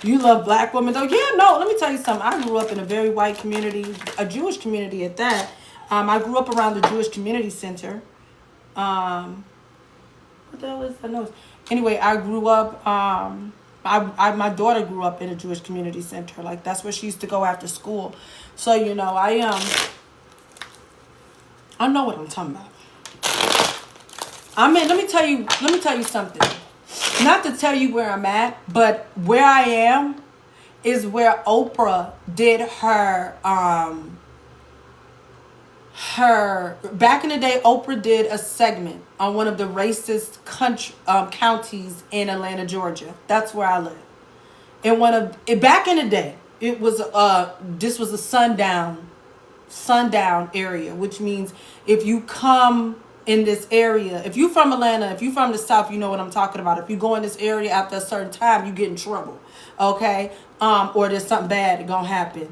You love black women, though? Yeah, no. Let me tell you something. I grew up in a very white community, a Jewish community at that. I grew up around the Jewish Community Center. What the hell is that nose? Anyway, I grew up, my daughter grew up in a Jewish community center. Like, that's where she used to go after school. So, I know what I'm talking about. I mean, let me tell you something. Not to tell you where I'm at, but where I am is where Oprah did her back in the day. Oprah did a segment on one of the racist counties in Atlanta, Georgia. That's where I live. Back in the day, it was this was a sundown area, which means if you come in this area, if you from Atlanta, if you from the South, you know what I'm talking about. If you go in this area after a certain time, you get in trouble. Okay? Or there's something bad gonna happen.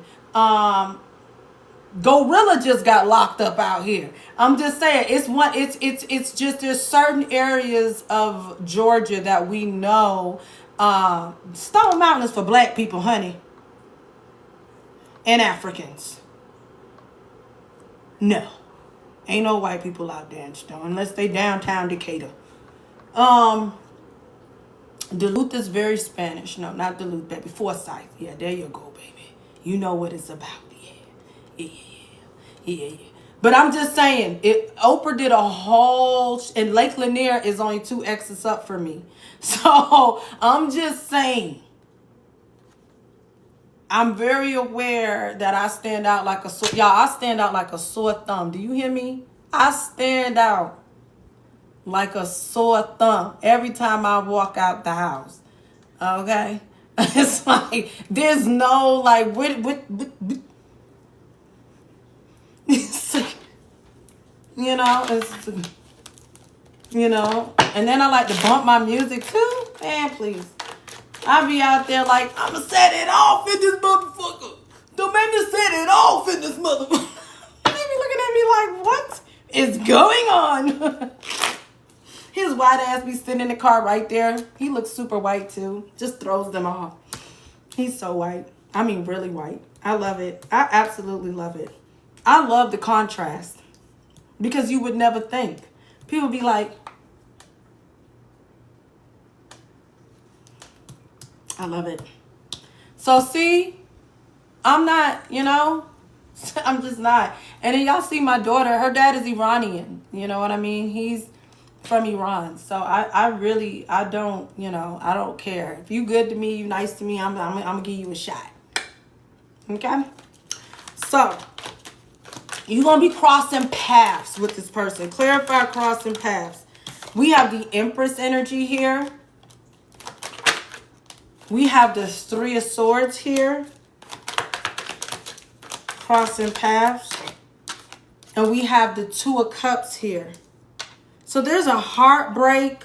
Gorilla just got locked up out here. I'm just saying, it's just there's certain areas of Georgia that we know. Stone Mountain is for black people, honey. And Africans. No. Ain't no white people out there in Stone, unless they downtown Decatur. Duluth is very Spanish. No, not Duluth, baby. Forsyth. Yeah, there you go, baby. You know what it's about. Yeah. But I'm just saying, Oprah did a whole, and Lake Lanier is only 2 exits up for me. So I'm just saying, I'm very aware that I stand out like I stand out like a sore thumb. Do you hear me? I stand out like a sore thumb every time I walk out the house. Okay? It's like, there's no, like, and then I like to bump my music too. Man, please. I be out there like, I'ma set it off in this motherfucker. Don't make me set it off in this motherfucker. They be looking at me like, what is going on? His white ass be sitting in the car right there. He looks super white too. Just throws them off. He's so white. I mean, really white. I love it. I absolutely love it. I love the contrast. Because you would never think. People be like, I love it. So see, I'm not, I'm just not. And then y'all see my daughter, her dad is Iranian. You know what I mean? He's from Iran. So I don't care. If you good to me, you nice to me, I'm gonna give you a shot. Okay? So, you're going to be crossing paths with this person. Clarify crossing paths. We have the Empress energy here. We have the 3 of Swords here. Crossing paths. And we have the 2 of Cups here. So there's a heartbreak.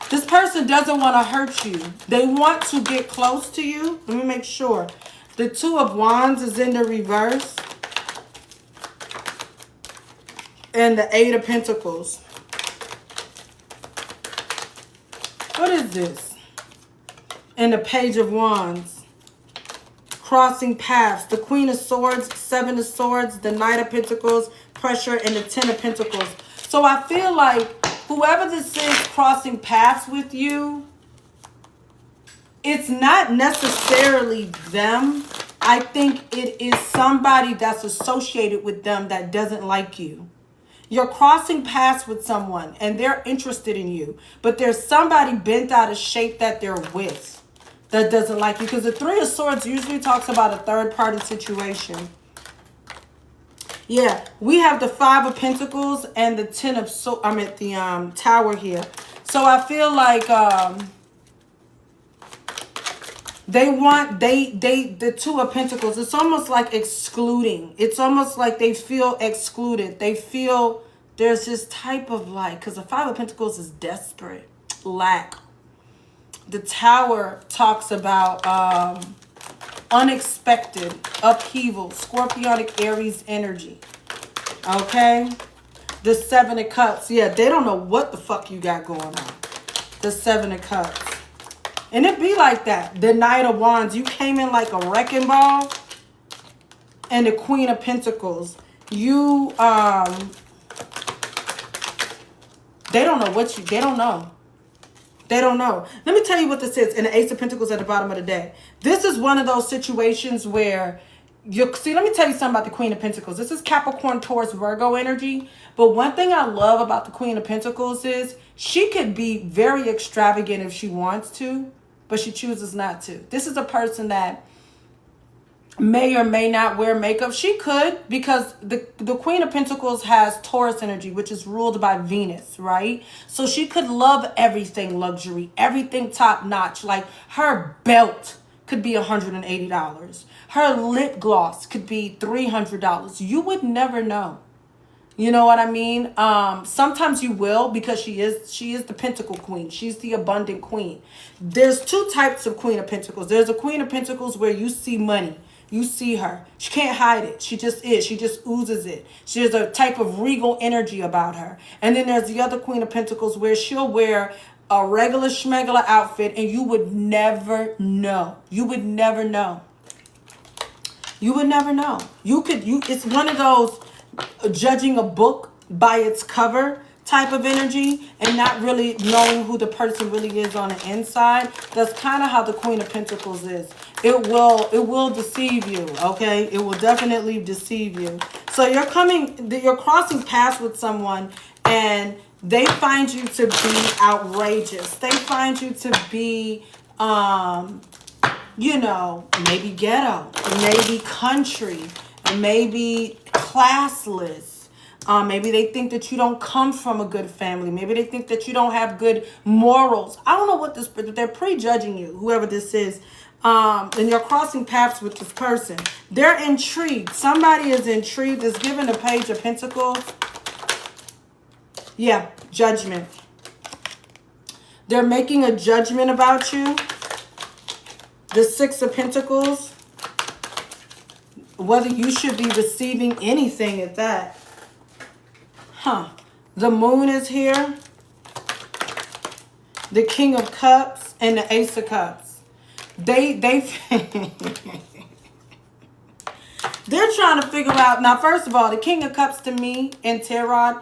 This person doesn't want to hurt you. They want to get close to you. Let me make sure. The 2 of Wands is in the reverse. and the Eight of Pentacles. What is this? And the Page of Wands. Crossing paths. The Queen of Swords, Seven of Swords, the Knight of Pentacles, pressure, and the Ten of Pentacles. So I feel like whoever this is crossing paths with you, it's not necessarily them. I think it is somebody that's associated with them that doesn't like you. You're crossing paths with someone and they're interested in you, but there's somebody bent out of shape that they're with that doesn't like you, because the Three of Swords usually talks about a third party situation. Yeah, we have the Five of Pentacles and the Ten of I'm at the Tower here. So I feel like the Two of Pentacles, it's almost like excluding. It's almost like they feel excluded. They feel there's this type of like, because the Five of Pentacles is desperate, lack. The Tower talks about unexpected upheaval, Scorpionic Aries energy. Okay? The Seven of Cups. Yeah, they don't know what the fuck you got going on. The Seven of Cups. And it be like that. The Knight of Wands. You came in like a wrecking ball. And the Queen of Pentacles. You, they don't know what you, they don't know. They don't know. Let me tell you what this is. And the Ace of Pentacles at the bottom of the deck. This is one of those situations where see, let me tell you something about the Queen of Pentacles. This is Capricorn, Taurus, Virgo energy. But one thing I love about the Queen of Pentacles is she could be very extravagant if she wants to, but she chooses not to. This is a person that may or may not wear makeup. She could, because the Queen of Pentacles has Taurus energy, which is ruled by Venus, right? So she could love everything luxury, everything top notch. Like her belt could be $180. Her lip gloss could be $300. You would never know. You know what I mean? Sometimes you will, because she is the Pentacle Queen. She's the abundant queen. There's two types of Queen of Pentacles. There's a Queen of Pentacles where you see money. You see her. She can't hide it. She just is. She just oozes it. There's a type of regal energy about her. And then there's the other Queen of Pentacles where she'll wear a regular schmegular outfit and you would never know. You would never know. You would never know. It's one of those judging a book by its cover type of energy and not really knowing who the person really is on the inside. That's kind of how the Queen of Pentacles is. It will deceive you, okay? It will definitely deceive you. So you're crossing paths with someone and they find you to be outrageous. They find you to be you know, maybe ghetto, maybe country, maybe classless. Maybe they think that you don't come from a good family. Maybe they think that you don't have good morals. I don't know what this, but they're prejudging you, whoever this is. And you're crossing paths with this person. They're intrigued. Somebody is intrigued. It's given the Page of Pentacles. Yeah, judgment. They're making a judgment about you. The Six of Pentacles. Whether you should be receiving anything at that. Huh. The Moon is here. The King of Cups and the Ace of Cups. They're trying to figure out. Now, first of all, the King of Cups to me in tarot,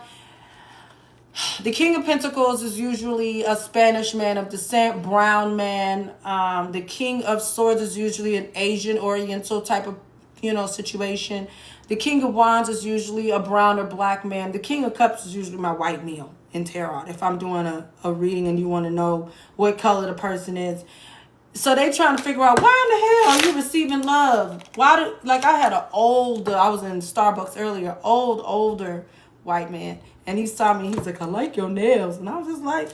the King of Pentacles is usually a Spanish man of descent, brown man. The King of Swords is usually an Asian Oriental type of, situation. The King of Wands is usually a brown or black man. The King of Cups is usually my white meal in tarot. If I'm doing a reading and you want to know what color the person is. So they trying to figure out, why in the hell are you receiving love? I was in Starbucks earlier, older white man. And he saw me, he's like, I like your nails. And I was just like,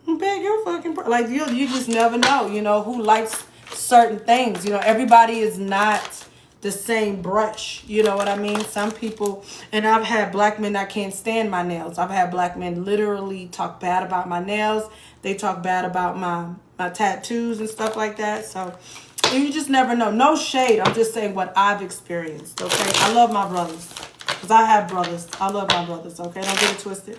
beg your fucking, like you just never know, who likes certain things. Everybody is not the same brush. You know what I mean? Some people, and I've had black men that can't stand my nails. I've had black men literally talk bad about my nails. They talk bad about my tattoos and stuff like that. So you just never know. No shade. I'm just saying what I've experienced. Okay. I love my brothers. Because I have brothers. I love my brothers, okay? Don't get it twisted.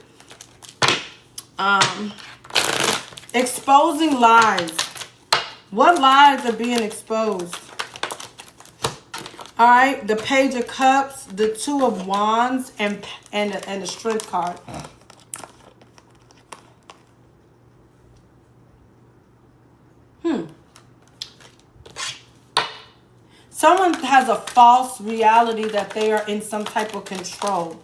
Exposing lies. What lies are being exposed? All right, the Page of Cups, the Two of Wands, and the Strength card. Someone has a false reality that they are in some type of control.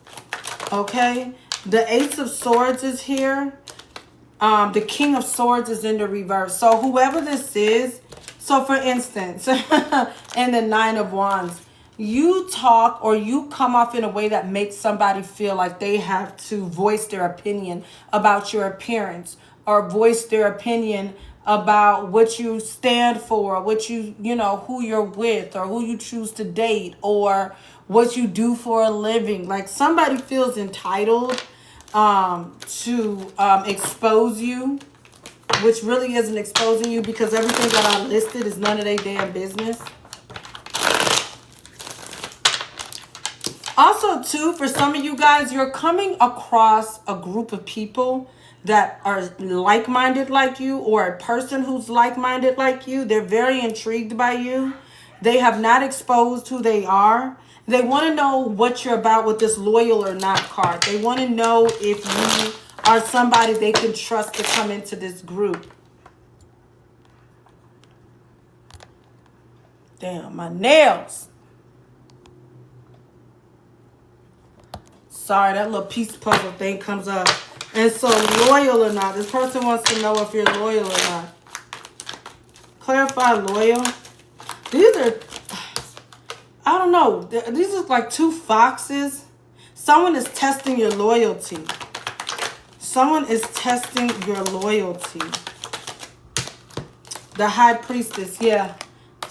Okay? The Ace of Swords is here. The King of Swords is in the reverse. So whoever this is, so for instance, and the Nine of Wands, you talk or you come off in a way that makes somebody feel like they have to voice their opinion about your appearance or voice their opinion about what you stand for, what you know, who you're with or who you choose to date or what you do for a living. Like somebody feels entitled to expose you, which really isn't exposing you because everything that I listed is none of their damn business. Also, too, for some of you guys, you're coming across a group of people that are like-minded like you or a person who's like-minded like you. They're very intrigued by you. They have not exposed who they are. They want to know what you're about with this loyal or not card. They want to know if you are somebody they can trust to come into this group. Damn, my nails. Sorry, that little piece puzzle thing comes up. And so, loyal or not. This person wants to know if you're loyal or not. Clarify loyal. These are, I don't know. These are like two foxes. Someone is testing your loyalty. Someone is testing your loyalty. The High Priestess, yeah.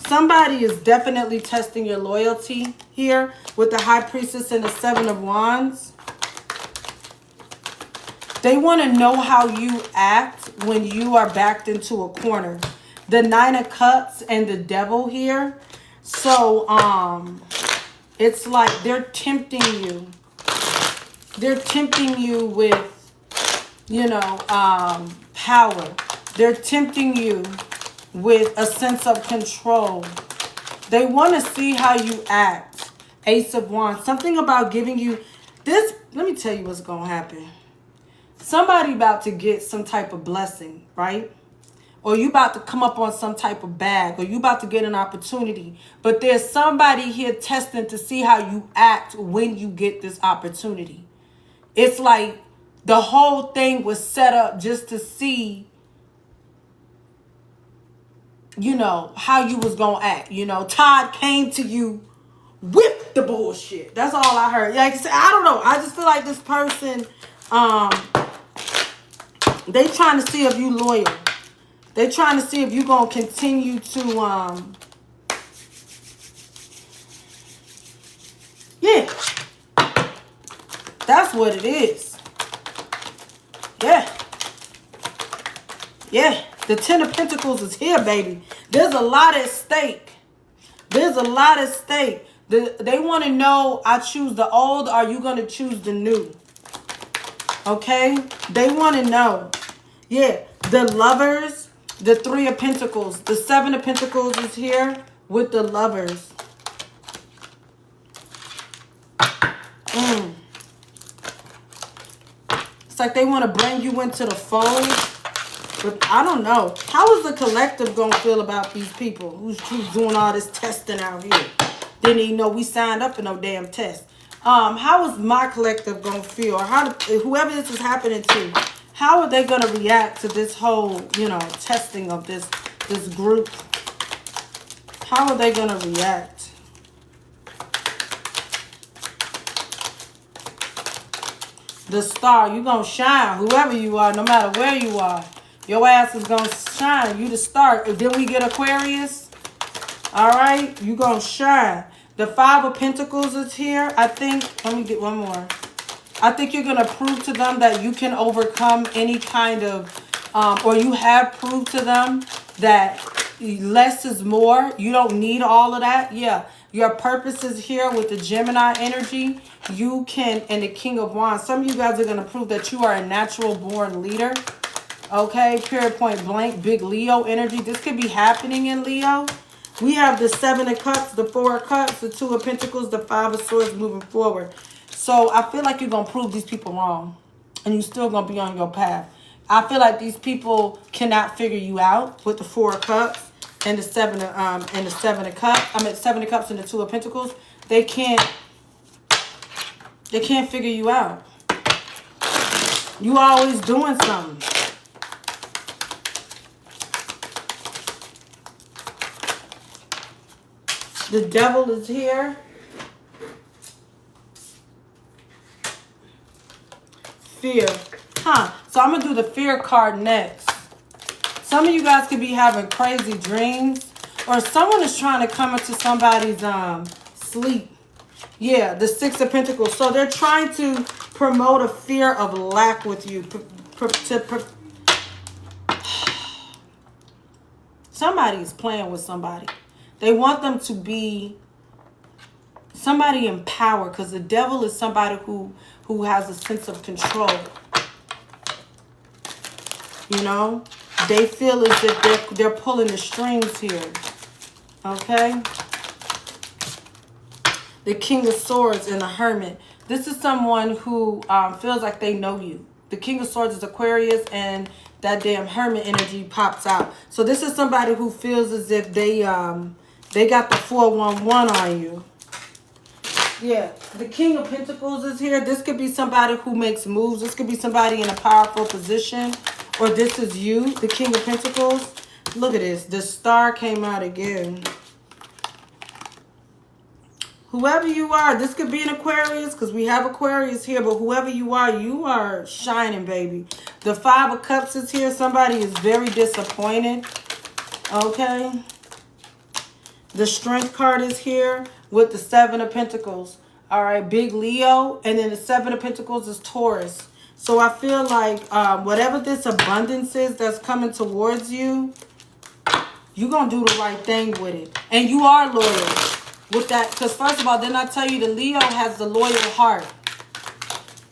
Somebody is definitely testing your loyalty here with the High Priestess and the Seven of Wands. They want to know how you act when you are backed into a corner. The Nine of Cups and the Devil here. So, it's like they're tempting you. They're tempting you with, you know, power. They're tempting you with a sense of control. They want to see how you act. Ace of Wands. Something about giving you this. Let me tell you what's going to happen. Somebody about to get some type of blessing, right? Or you about to come up on some type of bag, or you about to get an opportunity. But there's somebody here testing to see how you act when you get this opportunity. It's like the whole thing was set up just to see, you know, how you was going to act. You know, Todd came to you with the bullshit. That's all I heard. Like I said, I don't know. I just feel like this person, they trying to see if you loyal. They trying to see if you going to continue to, yeah. That's what it is. Yeah. Yeah. The Ten of Pentacles is here, baby. There's a lot at stake. There's a lot at stake. They want to know, I choose the old, or are you going to choose the new? Okay? They want to know. Yeah. The Lovers, the Three of Pentacles. The Seven of Pentacles is here with the Lovers. It's like they want to bring you into the fold. But I don't know. How is the collective going to feel about these people who's doing all this testing out here? Didn't even know we signed up for no damn test. How is my collective going to feel? Or whoever this is happening to, how are they going to react to this whole, you know, testing of this group? How are they going to react? The Star, you're going to shine, whoever you are, no matter where you are. Your ass is going to shine. You the star. Then we get Aquarius. All right? You're going to shine. The Five of Pentacles is here. I think, let me get one more. I think you're going to prove to them that you can overcome any kind of, or you have proved to them that less is more. You don't need all of that. Yeah. Your purpose is here with the Gemini energy. You can, and the King of Wands. Some of you guys are going to prove that you are a natural born leader. Okay, period, point blank, big Leo energy. This could be happening in Leo. We have the 7 of Cups, the 4 of Cups, the 2 of Pentacles, the 5 of Swords moving forward. So I feel like you're going to prove these people wrong. And you're still going to be on your path. I feel like these people cannot figure you out with the 4 of Cups and the 7 of Cups. I mean, 7 of Cups and the 2 of Pentacles. They can't figure you out. You always doing something. The Devil is here. Fear. So I'm going to do the Fear card next. Some of you guys could be having crazy dreams. Or someone is trying to come into somebody's sleep. Yeah, the 6 of Pentacles. So they're trying to promote a fear of lack with you. Somebody is playing with somebody. They want them to be somebody in power, because the Devil is somebody who has a sense of control. You know, they feel as if they're pulling the strings here. Okay? The King of Swords and the Hermit. This is someone who feels like they know you. The King of Swords is Aquarius, and that damn Hermit energy pops out. So this is somebody who feels as if they got the 411 on you. Yeah, the King of Pentacles is here. This could be somebody who makes moves. This could be somebody in a powerful position. Or this is you, the King of Pentacles. Look at this. The Star came out again. Whoever you are, this could be an Aquarius, because we have Aquarius here. But whoever you are shining, baby. The 5 of Cups is here. Somebody is very disappointed. Okay. The Strength card is here with the 7 of Pentacles. All right, big Leo. And then the 7 of Pentacles is Taurus. So I feel like whatever this abundance is that's coming towards you, you're going to do the right thing with it. And you are loyal with that. Because first of all, didn't I tell you the Leo has the loyal heart?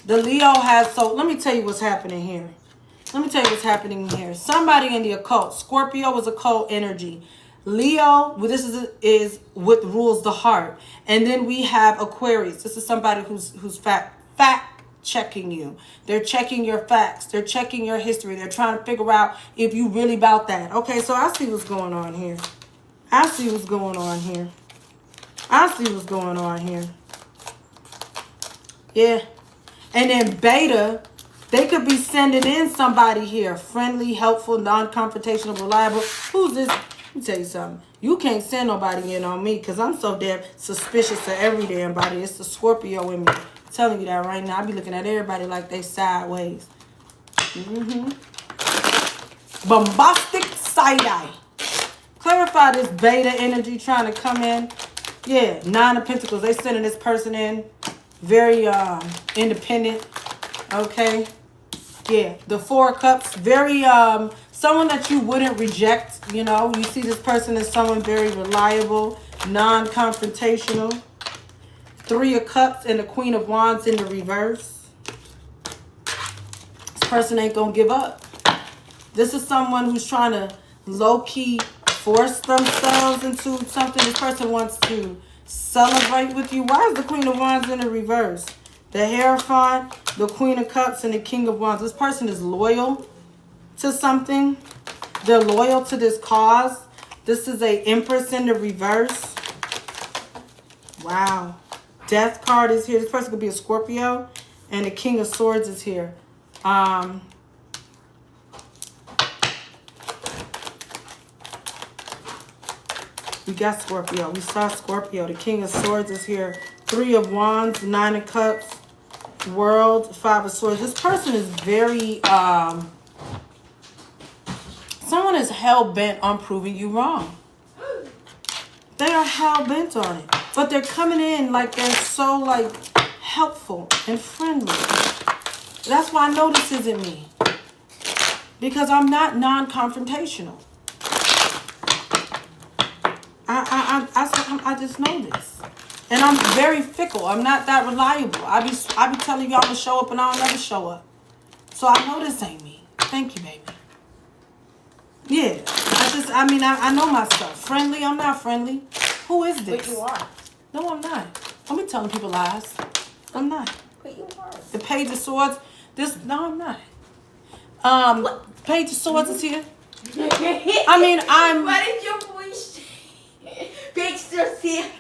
The Leo has, so let me tell you what's happening here. Let me tell you what's happening here. Somebody in the occult. Scorpio is occult energy. Leo, well, this is what rules the heart. And then we have Aquarius. This is somebody who's fact checking you. They're checking your facts. They're checking your history. They're trying to figure out if you really about that. Okay, so I see what's going on here. I see what's going on here. I see what's going on here. Yeah. And then Beta, they could be sending in somebody here. Friendly, helpful, non-confrontational, reliable. Who's this? Let me tell you something. You can't send nobody in on me, because I'm so damn suspicious of every damn body. It's the Scorpio in me. I'm telling you that right now. I be looking at everybody like they sideways. Bombastic side-eye. Clarify this Beta energy trying to come in. Yeah, 9 of Pentacles. They sending this person in. Very independent. Okay. Yeah, the 4 of Cups. Very someone that you wouldn't reject. You know, you see this person as someone very reliable, non-confrontational. 3 of Cups and the Queen of Wands in the reverse. This person ain't gonna give up. This is someone who's trying to low-key force themselves into something. This person wants to celebrate with you. Why is the Queen of Wands in the reverse? The Hierophant, the Queen of Cups, and the King of Wands. This person is loyal to something. They're loyal to this cause. This is a Empress in the reverse. Wow. Death card is here. This person could be a Scorpio. And the King of Swords is here. We got Scorpio. We saw Scorpio. The King of Swords is here. 3 of Wands, 9 of Cups, World, 5 of Swords. This person is very, someone is hell-bent on proving you wrong. They are hell-bent on it. But they're coming in like they're so, like, helpful and friendly. That's why I know this isn't me. Because I'm not non-confrontational. I just know this. And I'm very fickle. I'm not that reliable. I be telling y'all to show up and I'll never show up. So I know this ain't me. Thank you, baby. Yeah. I know myself. Friendly, I'm not friendly. Who is this? But you are. No, I'm not. Don't be telling people lies. I'm not. But you are. The Page of Swords. No, I'm not. Page of Swords is here. I mean, I'm. What is your voice? Pictures here.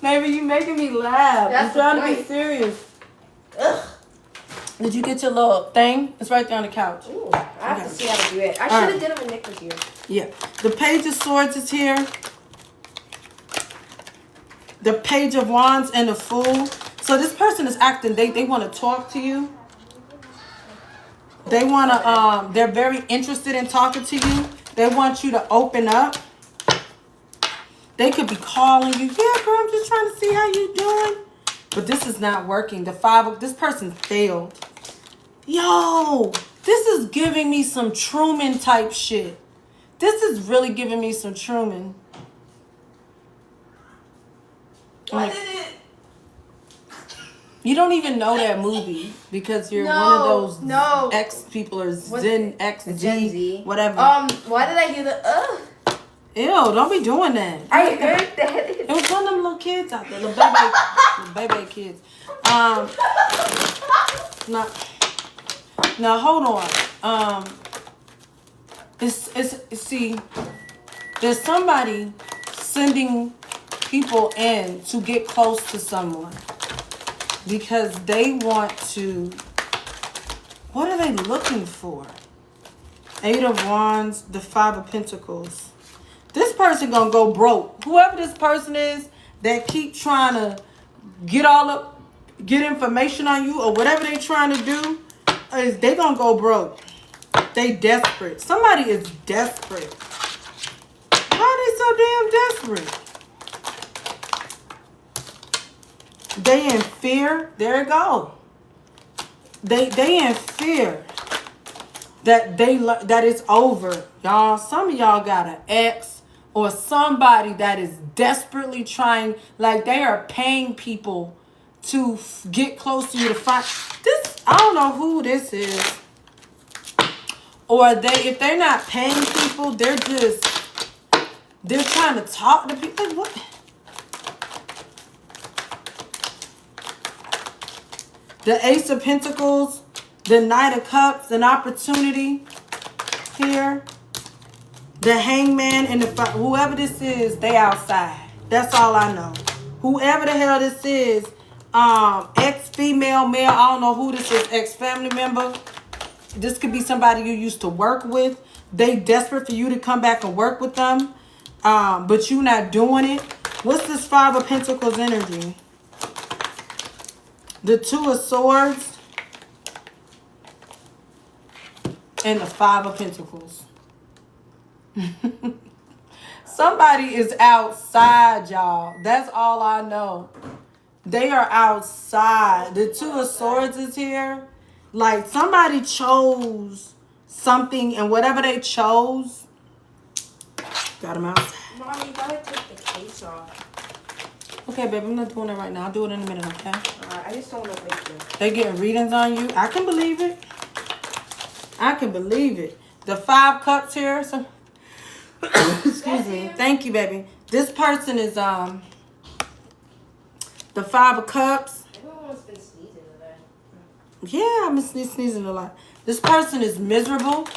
Maybe you making me laugh. That's I'm trying the to be point. serious. Ugh. Did you get your little thing? It's right there on the couch. Ooh, I have to see how to do it. I All should right. have did it when Nick was here. Yeah. The Page of Swords is here. The Page of Wands and the Fool. So this person is acting, they want to talk to you. They want to, they're very interested in talking to you. They want you to open up. They could be calling you. Yeah, girl, I'm just trying to see how you doing. But this is not working. This person failed. Yo, this is giving me some Truman type shit. This is really giving me some Truman. What is it? You don't even know that movie because you're one of those X people or Gen X, Gen Z, Z. whatever. Why did I hear the Ew, don't be doing that. I heard that. It was one of them little kids out there, little baby kids. Now hold on. See, there's somebody sending people in to get close to someone because they want to. What are they looking for? Eight of Wands, the Five of Pentacles. This person gonna go broke. Whoever this person is that keep trying to get information on you or whatever they trying to do, is they gonna go broke. They desperate. Somebody is desperate. Why are they so damn desperate? They in fear. There it go. They in fear that it's over, y'all. Some of y'all got an ex or somebody that is desperately trying, like they are paying people to get close to you to find this. I don't know who this is, or if they're not paying people, they're trying to talk to people. Like, what? The Ace of Pentacles, the Knight of Cups, an opportunity here. The Hangman and whoever this is, they outside. That's all I know. Whoever the hell this is, ex-female, male, I don't know who this is, ex-family member. This could be somebody you used to work with. They desperate for you to come back and work with them, but you not doing it. What's this Five of Pentacles energy? The Two of Swords and the Five of Pentacles. Somebody is outside, y'all. That's all I know. They are outside. The Two of Swords is here. Like somebody chose something, and whatever they chose, got them outside. Mommy, you gotta take the case off. Okay, babe, I'm not doing it right now. I'll do it in a minute, okay? I just don't want to wake you. They getting readings on you. I can believe it. I can believe it. The Five Cups here. So, excuse me. Thank you, baby. This person is the Five of Cups. Everyone's been sneezing today. Yeah, I've been sneezing a lot. This person is miserable.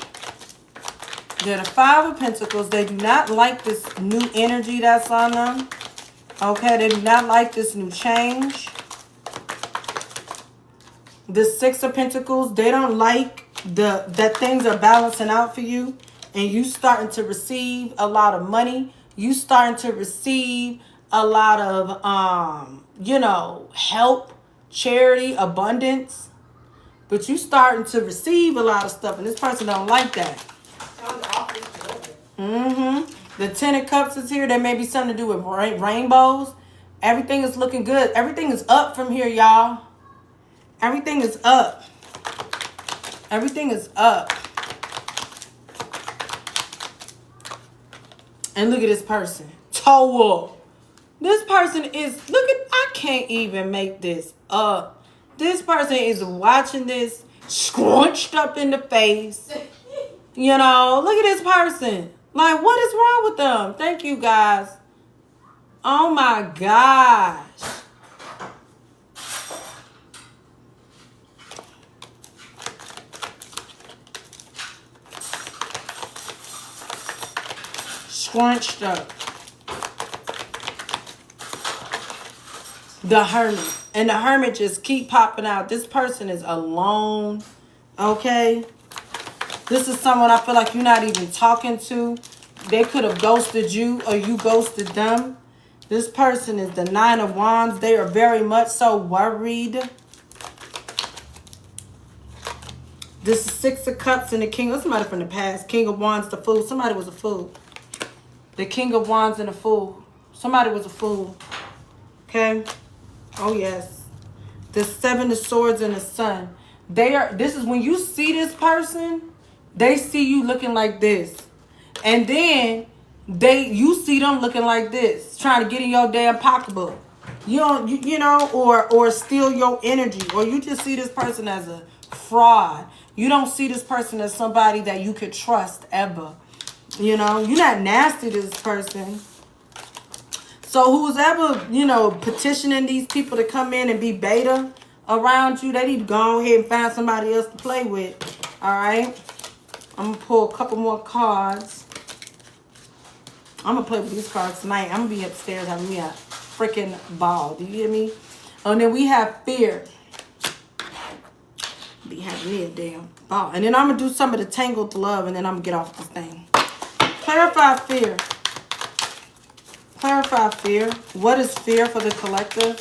They're the Five of Pentacles. They do not like this new energy that's on them. Okay, they do not like this new change. The Six of Pentacles, they don't like that things are balancing out for you. And you starting to receive a lot of money. You starting to receive a lot of, help, charity, abundance. But you starting to receive a lot of stuff. And this person don't like that. Sounds awfully good. Mm-hmm. The Ten of Cups is here. There may be something to do with rainbows. Everything is looking good. Everything is up from here, y'all. Everything is up. Everything is up. And look at this person. Toe up. This person is, look at, I can't even make this up. This person is watching this scrunched up in the face. You know, look at this person. Like, what is wrong with them? Thank you, guys. Oh my gosh. Scrunched up. The Hermit. And the Hermit just keep popping out. This person is alone. Okay? This is someone I feel like you're not even talking to. They could have ghosted you or you ghosted them. This person is the Nine of Wands. They are very much so worried. This is Six of Cups and the King. That's somebody from the past. King of Wands, the Fool. Somebody was a fool. The King of Wands and the Fool. Somebody was a fool. Okay? Oh, yes. The Seven of Swords and the Sun. This is when you see this person, they see you looking like this. And then you see them looking like this, trying to get in your damn pocketbook. You know, or steal your energy. Or you just see this person as a fraud. You don't see this person as somebody that you could trust ever. You know, you're not nasty to this person. So who's ever, you know, petitioning these people to come in and be beta around you, they need to go ahead and find somebody else to play with. All right? I'm going to pull a couple more cards. I'm going to play with these cards tonight. I'm going to be upstairs having me a freaking ball. Do you hear me? And then we have Fear. Be having me a damn ball. And then I'm going to do some of the Tangled Love, and then I'm going to get off this thing. Clarify Fear. Clarify Fear. What is fear for the collective?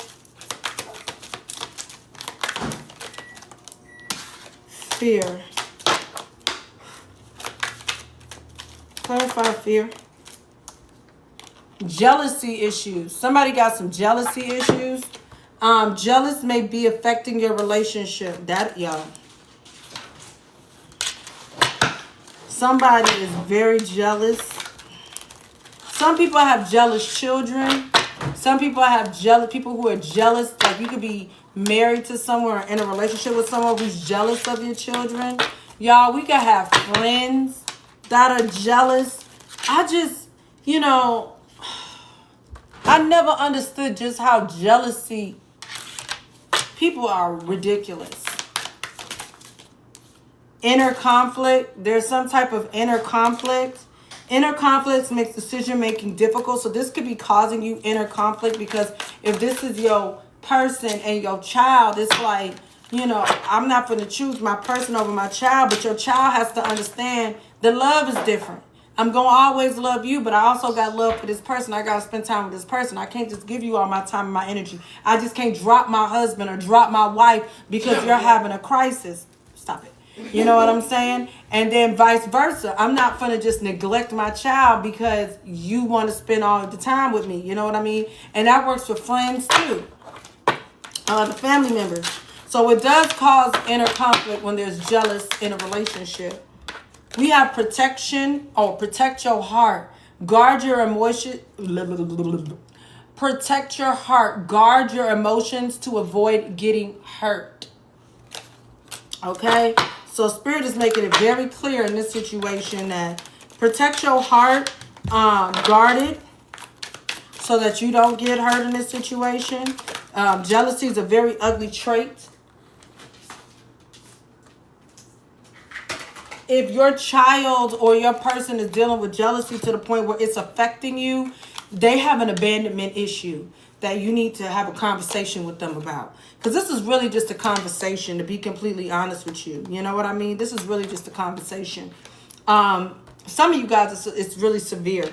Fear. Clarify fear. Jealousy issues. Somebody got some jealousy issues. Jealous may be affecting your relationship. Y'all. Somebody is very jealous. Some people have jealous children. Some people have people who are jealous. Like you could be married to someone or in a relationship with someone who's jealous of your children. Y'all, we could have friends that are jealous. I just, you know, I never understood just how jealousy, people are ridiculous. Inner conflict. There's some type of inner conflict. Inner conflicts makes decision making difficult. So this could be causing you inner conflict because if this is your person and your child, it's like, you know, I'm not going to choose my person over my child, but your child has to understand the love is different. I'm going to always love you, but I also got love for this person. I got to spend time with this person. I can't just give you all my time and my energy. I just can't drop my husband or drop my wife because you're having a crisis. Stop it. You know what I'm saying? And then vice versa. I'm not going to just neglect my child because you want to spend all the time with me. You know what I mean? And that works for friends too. The family members. So it does cause inner conflict when there's jealous in a relationship. We have protection or protect your heart. Guard your emotion. Protect your heart. Guard your emotions to avoid getting hurt. Okay? So Spirit is making it very clear in this situation that protect your heart. Guard it so that you don't get hurt in this situation. Jealousy is a very ugly trait. If your child or your person is dealing with jealousy to the point where it's affecting you, they have an abandonment issue that you need to have a conversation with them about. Because this is really just a conversation, to be completely honest with you. You know what I mean? This is really just a conversation. Some of you guys, it's really severe.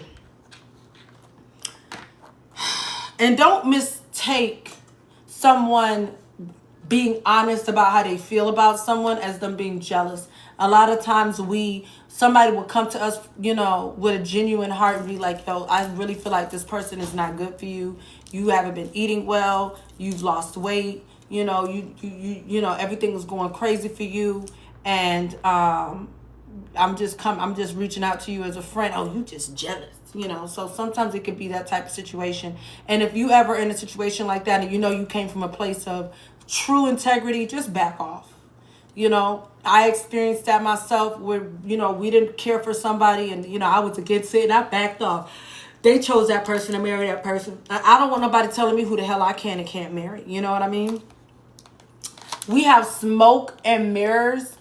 And don't mistake someone being honest about how they feel about someone as them being jealous. A lot of times somebody will come to us, you know, with a genuine heart and be like, yo, I really feel like this person is not good for you. You haven't been eating well. You've lost weight. You know, you know, everything is going crazy for you. And I'm just reaching out to you as a friend. Oh, you just jealous. you know. So sometimes it could be that type of situation. And if you ever in a situation like that and you know you came from a place of true integrity, just back off. You know, I experienced that myself where, you know, we didn't care for somebody and, you know, I was against it and I backed off. They chose that person to marry that person. I don't want nobody telling me who the hell I can and can't marry. You know what I mean? We have smoke and mirrors.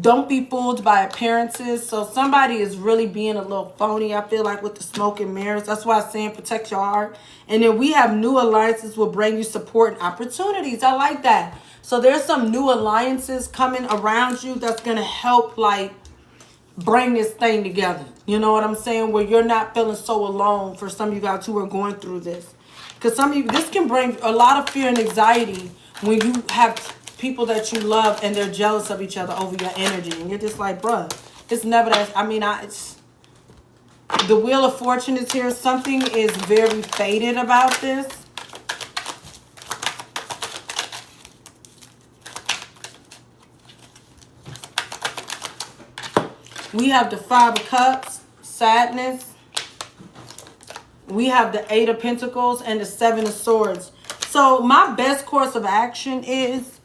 Don't be fooled by appearances. So somebody is really being a little phony, I feel like, with the smoke and mirrors. That's why I'm saying protect your heart. And then we have new alliances will bring you support and opportunities. I like that. So there's some new alliances coming around you that's going to help, like, bring this thing together. You know what I'm saying? Where you're not feeling so alone for some of you guys who are going through this. Because some of you, this can bring a lot of fear and anxiety when you have people that you love and they're jealous of each other over your energy. And you're just like, bruh, it's never that. I mean, it's the Wheel of Fortune is here. Something is very fated about this. We have the Five of Cups, sadness. We have the Eight of Pentacles and the Seven of Swords. So my best course of action is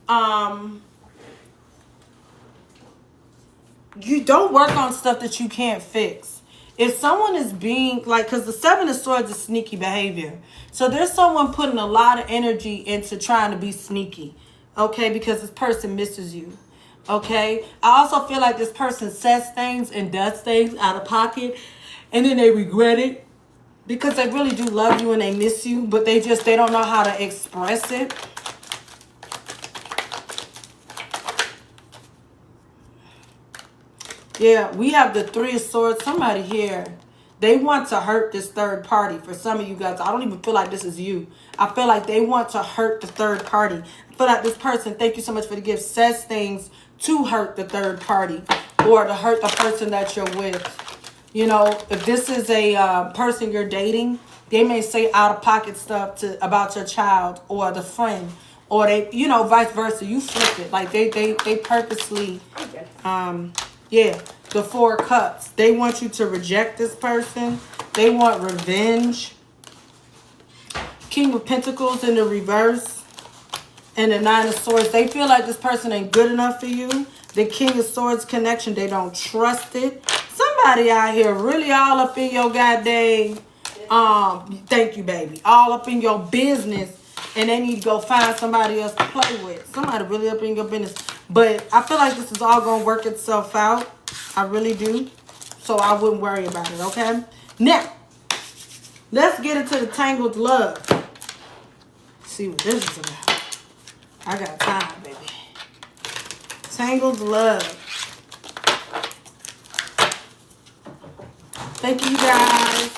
you don't work on stuff that you can't fix. If someone is being like, because the Seven of Swords is sneaky behavior. So there's someone putting a lot of energy into trying to be sneaky. Okay, because this person misses you. Okay, I also feel like this person says things and does things out of pocket and then they regret it because they really do love you and they miss you, but they don't know how to express it. Yeah, we have the Three of Swords. Somebody here, they want to hurt this third party. For some of you guys, I don't even feel like this is you. I feel like they want to hurt the third party. I feel like this person, thank you so much for the gift, says things to hurt the third party or to hurt the person that you're with. You know, if this is a person you're dating, they may say out-of-pocket stuff about your child or the friend, or they, you know, vice versa. You flip it. Like they purposely, yeah, the Four of Cups. They want you to reject this person. They want revenge. King of Pentacles in the reverse. And the Nine of Swords. They feel like this person ain't good enough for you. The King of Swords connection. They don't trust it. Somebody out here really all up in your goddamn, thank you, baby. All up in your business. And they need to go find somebody else to play with. Somebody really up in your business. But I feel like this is all going to work itself out. I really do. So I wouldn't worry about it, okay? Now, let's get into the Tangled Love. See what this is about. I got time, baby. Tangled Love. Thank you, guys.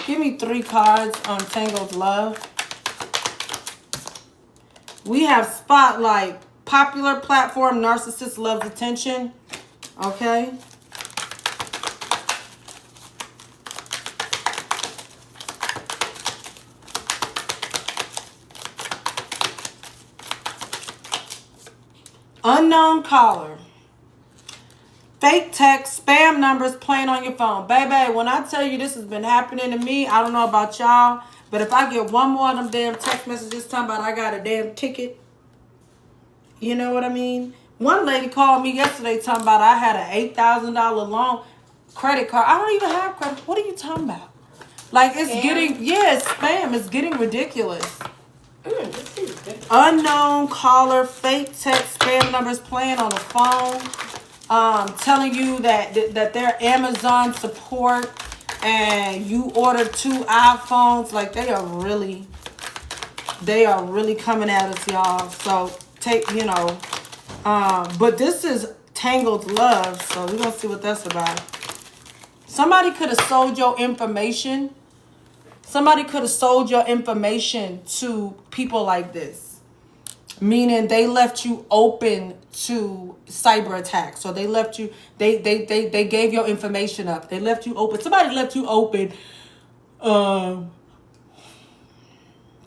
Give me 3 cards on Tangled Love. We have Spotlight. Popular platform, narcissist loves attention. Okay. Unknown caller. Fake text, spam numbers playing on your phone. Baby, when I tell you this has been happening to me, I don't know about y'all, but if I get one more of them damn text messages talking about I got a damn ticket, you know what I mean? One lady called me yesterday talking about I had an $8,000 loan credit card. I don't even have credit. What are you talking about? Like, it's getting, yeah, it's spam. It's getting ridiculous. Unknown caller, fake text, spam numbers playing on the phone, telling you that they're Amazon support and you ordered 2 iPhones. Like, they are really coming at us, y'all. So take, you know, but this is Tangled Love, so we're gonna see what that's about. Somebody could have sold your information. Somebody could have sold your information to people like this. Meaning they left you open to cyber attacks. So they left you, they gave your information up. They left you open. Somebody left you open.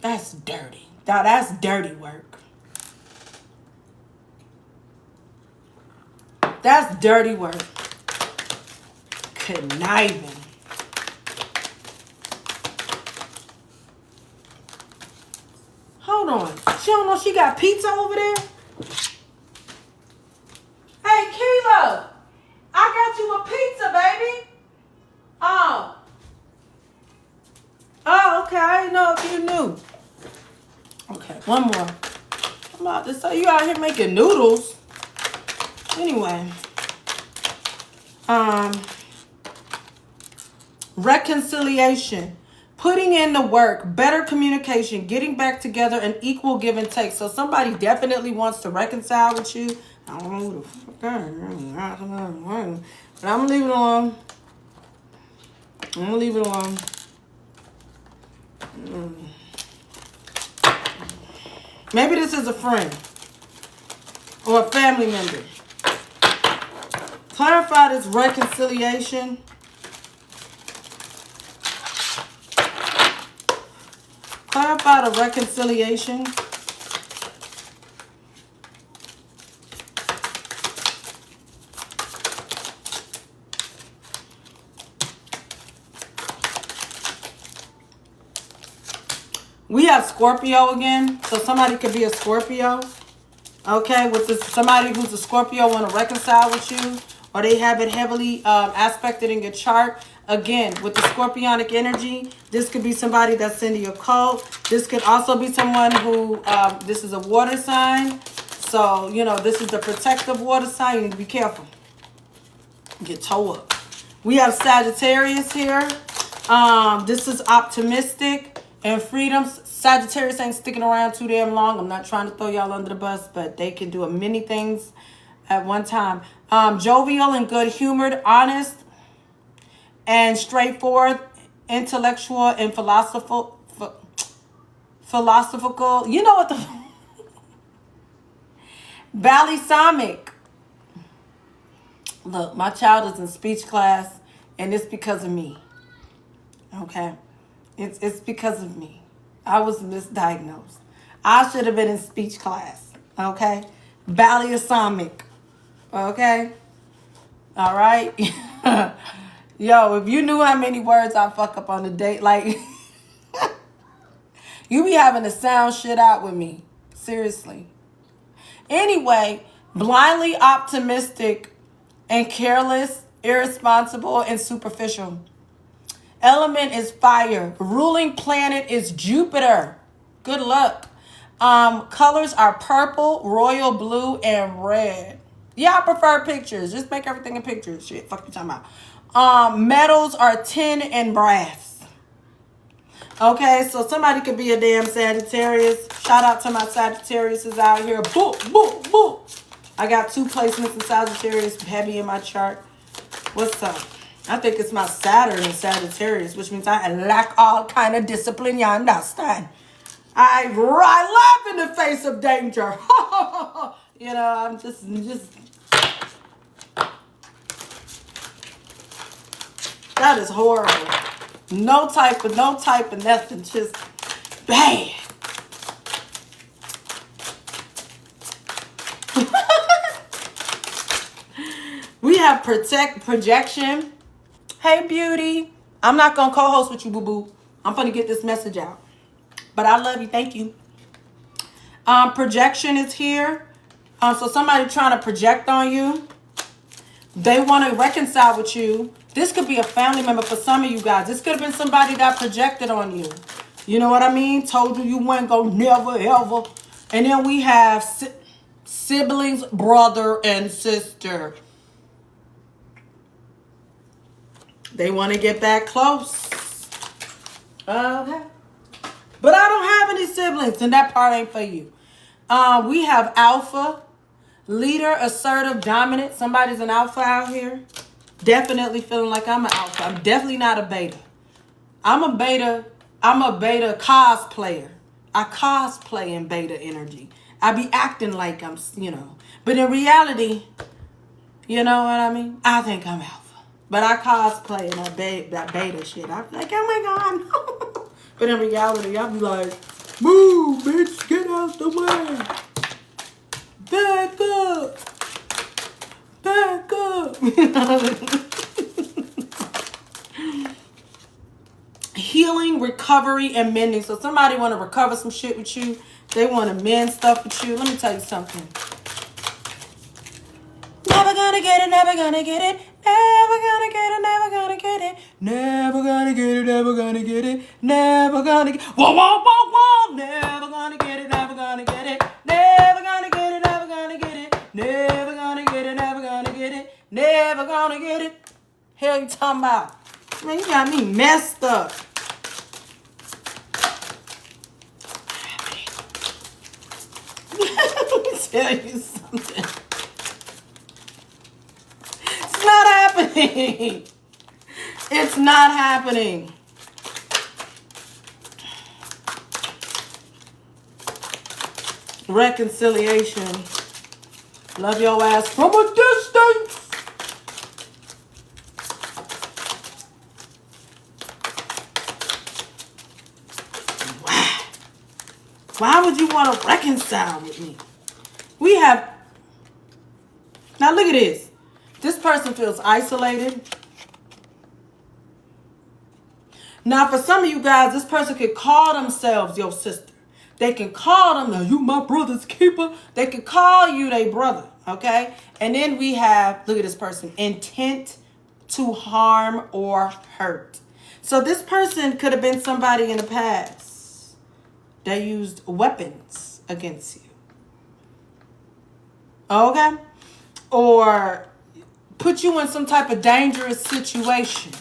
That's dirty. That's dirty work. That's dirty work. conniving. Hold on. She don't know she got pizza over there? Hey, Kilo. I got you a pizza, baby. Oh. Oh, okay. I didn't know if you knew. Okay, one more. I'm about to say you out here making noodles. Anyway. Reconciliation. Putting in the work, better communication, getting back together, and equal give and take. So somebody definitely wants to reconcile with you. I don't know who the fuck that is. But I'm going to leave it alone. I'm going to leave it alone. Maybe this is a friend or a family member. Clarify this reconciliation. Clarify the reconciliation. We have Scorpio again, so somebody could be a Scorpio. Okay, with this, somebody who's a Scorpio want to reconcile with you, or they have it heavily aspected in your chart. Again, with the Scorpionic energy, this could be somebody that's in the occult. This could also be someone who, this is a water sign. So, you know, this is the protective water sign. You need to be careful. Get toe up. We have Sagittarius here. This is optimistic and freedom. Sagittarius ain't sticking around too damn long. I'm not trying to throw y'all under the bus, but they can do many things at one time. Jovial and good-humored, honest and straightforward, intellectual and philosophical. You know what the... Balsamic. Look, my child is in speech class, and it's because of me. Okay? It's because of me. I was misdiagnosed. I should have been in speech class. Okay? Balsamic. Okay? All right? Yo, if you knew how many words I fuck up on a date, like, you be having to sound shit out with me. Seriously. Anyway, blindly optimistic and careless, irresponsible, and superficial. Element is fire. Ruling planet is Jupiter. Good luck. Colors are purple, royal blue, and red. Yeah, I prefer pictures. Just make everything in pictures. Shit, fuck you talking about. Metals are tin and brass. Okay, so somebody could be a damn Sagittarius. Shout out to my Sagittariuses out here. Boo, boo, boo. I got 2 placements in Sagittarius heavy in my chart. What's up? I think it's my Saturn in Sagittarius, which means I lack all kind of discipline. You understand? I laugh in the face of danger. You know, I'm just. That is horrible. No type of nothing. Just bad. We have projection. Hey, beauty. I'm not going to co-host with you, boo-boo. I'm going to get this message out. But I love you. Thank you. Projection is here. So somebody trying to project on you. They want to reconcile with you. This could be a family member for some of you guys. This could have been somebody that projected on you. You know what I mean? Told you weren't going to never, ever. And then we have siblings, brother, and sister. They want to get back close. Okay. But I don't have any siblings, and that part ain't for you. We have alpha, leader, assertive, dominant. Somebody's an alpha out here. Definitely feeling like I'm an alpha. I'm definitely not a beta. I'm a beta cosplayer. I cosplay in beta energy. I be acting like I'm, you know. But in reality, you know what I mean? I think I'm alpha. But I cosplay in that beta shit. I'm like, oh my God. But in reality, I'll be like, move, bitch, get out the way. Back up. Back up. healing, recovery, and mending. So somebody want to recover some shit with you. They want to mend stuff with you. Let me tell you something. Never gonna get it, never gonna get it. Never gonna get it, never gonna get it. Never gonna get it, never gonna get it. Never gonna get whoa, whoa, whoa, whoa. Never gonna get it, never gonna get it. Never gonna get it, never gonna get it. Never gonna get it, never gonna get it. Never gonna get it. Hell you talking about? Man, you got me messed up. Let me tell you something. It's not happening. It's not happening. Reconciliation. Love your ass from a distance. Why would you want to reconcile with me? We have... Now look at this. This person feels isolated. Now for some of you guys, this person could call themselves your sister. They can call them, now you my brother's keeper. They can call you their brother, okay? And then we have, look at this person, intent to harm or hurt. So this person could have been somebody in the past that used weapons against you. Okay? Or put you in some type of dangerous situation.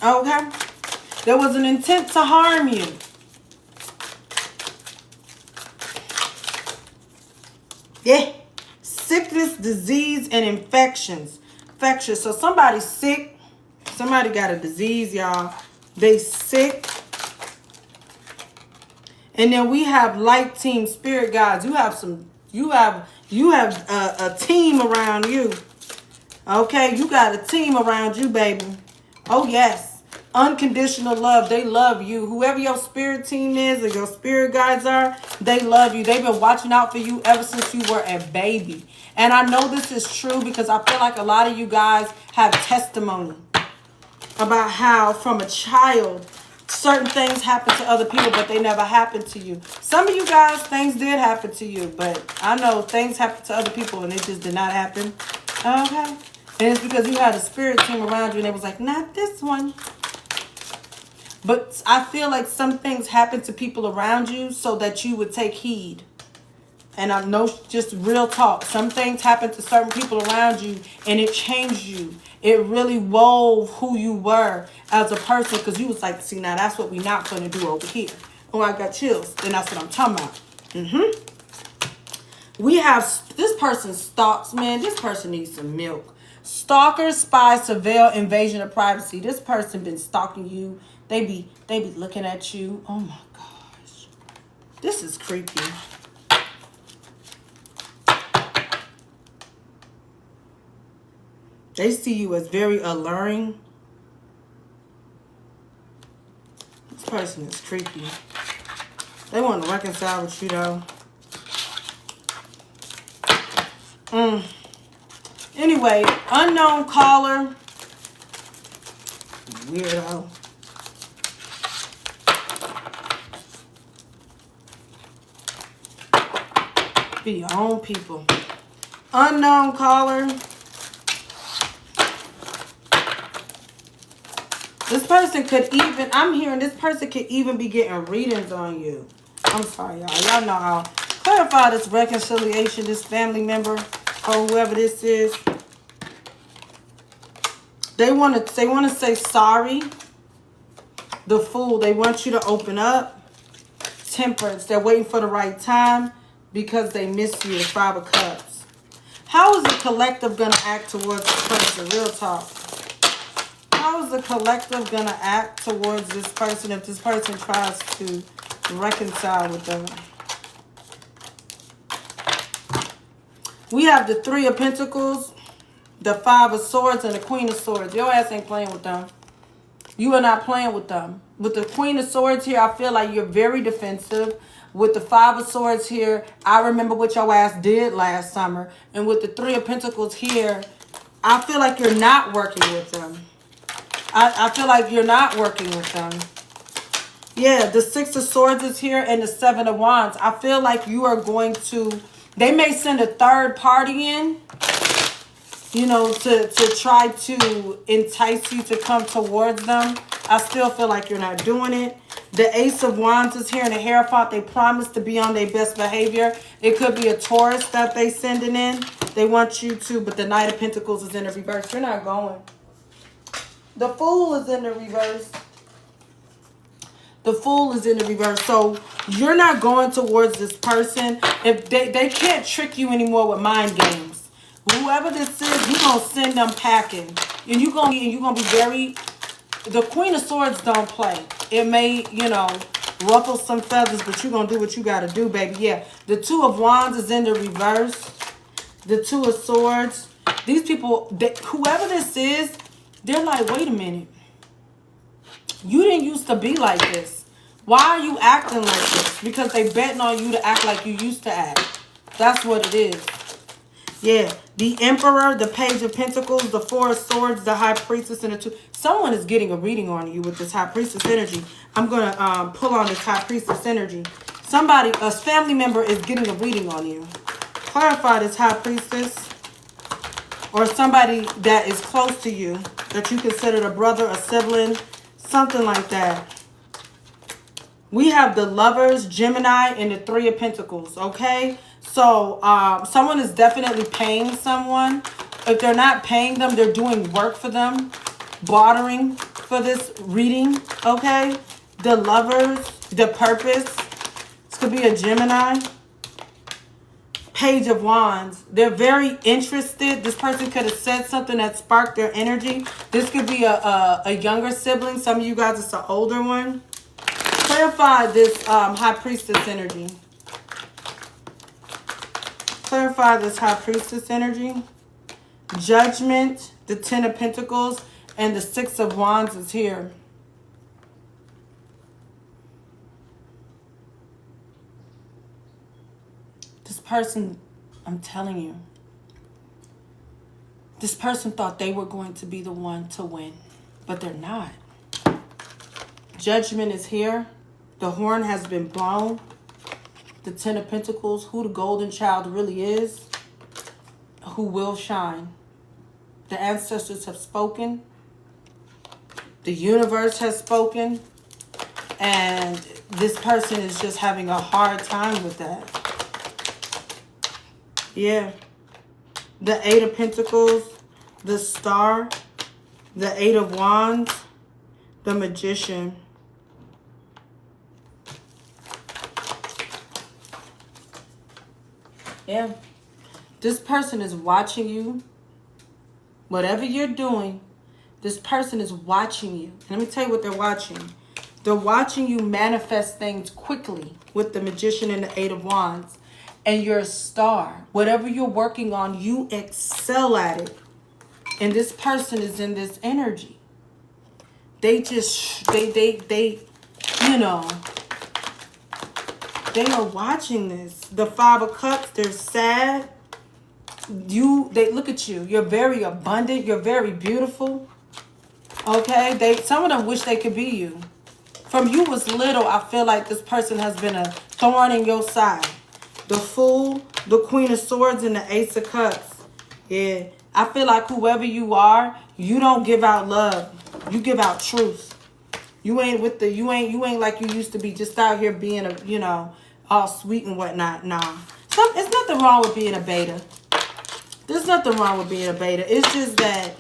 Okay? There was an intent to harm you. Yeah. Sickness, disease, and infections. Infectious. So somebody's sick. Somebody got a disease, y'all. They sick. And then we have light team spirit guides. You have a team around you. Okay, you got a team around you, baby. Oh yes. Unconditional love. They love you. Whoever your spirit team is or your spirit guides are, they love you. They've been watching out for you ever since you were a baby. And I know this is true because I feel like a lot of you guys have testimony about how from a child certain things happen to other people, but they never happened to you. Some of you guys, things did happen to you, but I know things happen to other people and it just did not happen. Okay? And it's because you had a spirit team around you and it was like, not this one. But I feel like some things happen to people around you so that you would take heed. And I know, just real talk, some things happen to certain people around you and it changed you. It really wove who you were as a person because you was like, see, now that's what we're not going to do over here. Oh, I got chills. Then that's what I'm talking about. We have, this person stalks, man. This person needs some milk. Stalker, spy, surveil, invasion of privacy. This person been stalking you. They be looking at you. Oh my gosh. This is creepy. They see you as very alluring. This person is creepy. They want to reconcile with you though. Anyway, unknown caller. Weirdo. Be your own people. Unknown caller. This person could even, I'm hearing this person could even be getting readings on you. I'm sorry, y'all. Y'all know how. Clarify this reconciliation, this family member or whoever this is. They want to say sorry. The Fool, they want you to open up. Temperance, they're waiting for the right time because they miss you. The Five of Cups. How is the collective going to act towards this person? Real talk. How is the collective going to act towards this person if this person tries to reconcile with them? We have the Three of Pentacles, the Five of Swords, and the Queen of Swords. Your ass ain't playing with them. You are not playing with them. With the Queen of Swords here, I feel like you're very defensive. With the Five of Swords here, I remember what your ass did last summer. And with the Three of Pentacles here, I feel like you're not working with them. I feel like you're not working with them. Yeah, the Six of Swords is here and the Seven of Wands. I feel like you are going to, they may send a third party in, you know, to try to entice you to come towards them. I still feel like you're not doing it. The Ace of Wands is here and the Hierophant. They promise to be on their best behavior. It could be a Taurus that they sending in. They want you to, but the Knight of Pentacles is in the reverse. You're not going. The Fool is in the reverse. The Fool is in the reverse. So you're not going towards this person. If they can't trick you anymore with mind games. Whoever this is, you're going to send them packing. And you're going to be very... The Queen of Swords don't play. It may, you know, ruffle some feathers, but you're going to do what you got to do, baby. Yeah. The Two of Wands is in the reverse. The Two of Swords. These people, whoever this is, they're like, wait a minute. You didn't used to be like this. Why are you acting like this? Because they betting on you to act like you used to act. That's what it is. Yeah. The Emperor, the Page of Pentacles, the Four of Swords, the High Priestess, and the Two. Someone is getting a reading on you with this High Priestess energy. I'm going to pull on this High Priestess energy. Somebody, a family member is getting a reading on you. Clarify this High Priestess. Or somebody that is close to you. That you consider a brother, a sibling. Something like that. We have the Lovers, Gemini, and the Three of Pentacles. Okay? So, someone is definitely paying someone. If they're not paying them, they're doing work for them. Bartering for this reading. Okay? The Lovers, the Purpose. This could be a Gemini. Page of Wands. They're very interested. This person could have said something that sparked their energy. This could be a younger sibling. Some of you guys, it's an older one. Clarify this High Priestess energy. Clarify this High Priestess energy. Judgment, the Ten of Pentacles, and the Six of Wands is here. This person, I'm telling you, this person thought they were going to be the one to win, but they're not. Judgment is here. The horn has been blown. The Ten of Pentacles, who the golden child really is, who will shine. The ancestors have spoken. The universe has spoken. And this person is just having a hard time with that. Yeah. The Eight of Pentacles, the Star, the Eight of Wands, the Magician. Yeah. This person is watching you. Whatever you're doing, this person is watching you. Let me tell you what they're watching. They're watching you manifest things quickly with the Magician and the Eight of Wands. And you're a star. Whatever you're working on, you excel at it. And this person is in this energy. They just, they, you know, they are watching this. The Five of Cups, they're sad. They look at you. You're very abundant. You're very beautiful. Okay? Some of them wish they could be you. From you was little, I feel like this person has been a thorn in your side. The Fool, the Queen of Swords, and the Ace of Cups. Yeah. I feel like whoever you are, you don't give out love. You give out truth. You ain't like you used to be, just out here being a, you know, all sweet and whatnot. Nah. It's nothing wrong with being a beta. There's nothing wrong with being a beta. It's just that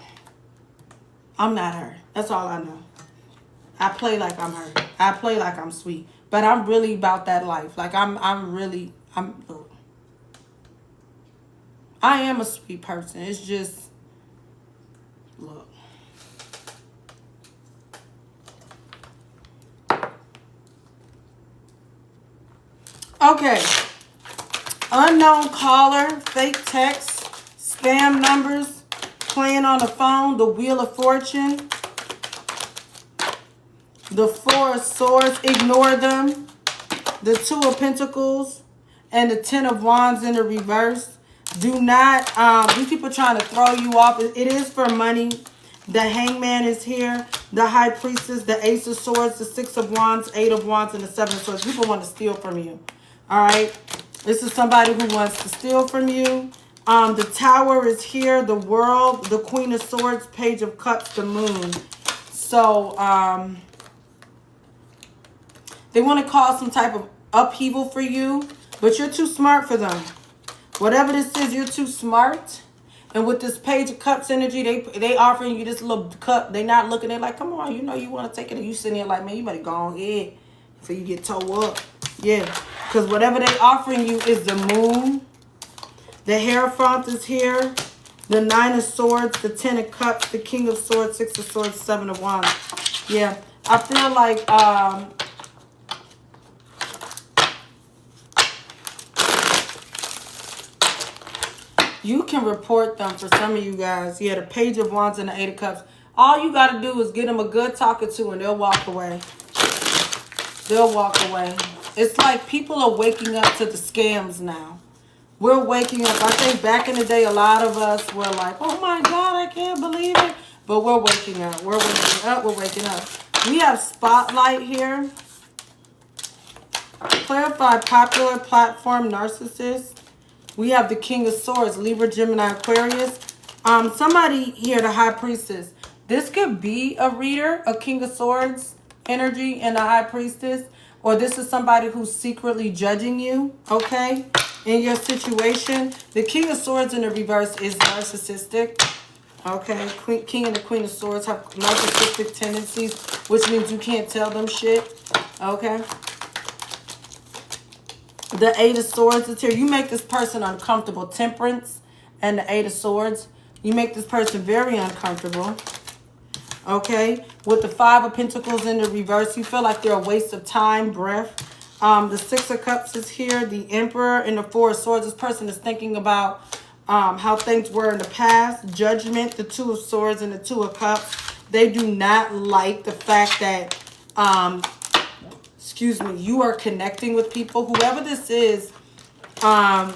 I'm not her. That's all I know. I play like I'm her. I play like I'm sweet. But I'm really about that life. Like look. I am a sweet person. It's just, look. Okay. Unknown caller, fake text, spam numbers, playing on the phone, the Wheel of Fortune, the Four of Swords, ignore them, the Two of Pentacles, and the Ten of Wands in the reverse. Do not, these people trying to throw you off. It is for money. The Hangman is here. The High Priestess, the Ace of Swords, the Six of Wands, Eight of Wands, and the Seven of Swords. People want to steal from you. All right. This is somebody who wants to steal from you. The Tower is here. The World, the Queen of Swords, Page of Cups, the Moon. So, they want to cause some type of upheaval for you, but you're too smart for them. Whatever this is, you're too smart. And with this Page of Cups energy, they offering you this little cup. They not looking. They're like, come on, you know you want to take it. And you sitting there like, man, you better go on ahead before you get towed up. Yeah, because whatever they offering you is the Moon. The Hierophant is here. The Nine of Swords, the Ten of Cups, the King of Swords, Six of Swords, Seven of Wands. Yeah, I feel like you can report them for some of you guys. Yeah, the Page of Wands and the Eight of Cups. All you got to do is get them a good talking to and they'll walk away. They'll walk away. It's like people are waking up to the scams now. We're waking up. I think back in the day, a lot of us were like, oh my God, I can't believe it. But we're waking up. We're waking up. We're waking up. We have Spotlight here. Clarify popular platform narcissist. We have the King of Swords, Libra, Gemini, Aquarius. Somebody here, the High Priestess. This could be a reader, a King of Swords energy and a High Priestess. Or this is somebody who's secretly judging you, okay, in your situation. The King of Swords in the reverse is narcissistic, okay. King and the Queen of Swords have narcissistic tendencies, which means you can't tell them shit, okay. The Eight of Swords is here. You make this person uncomfortable. Temperance and the Eight of Swords. You make this person very uncomfortable. Okay. With the Five of Pentacles in the reverse, you feel like they're a waste of time, breath. The Six of Cups is here. The Emperor and the Four of Swords. This person is thinking about how things were in the past. Judgment, the Two of Swords and the Two of Cups. They do not like the fact that... excuse me, you are connecting with people. Whoever this is, I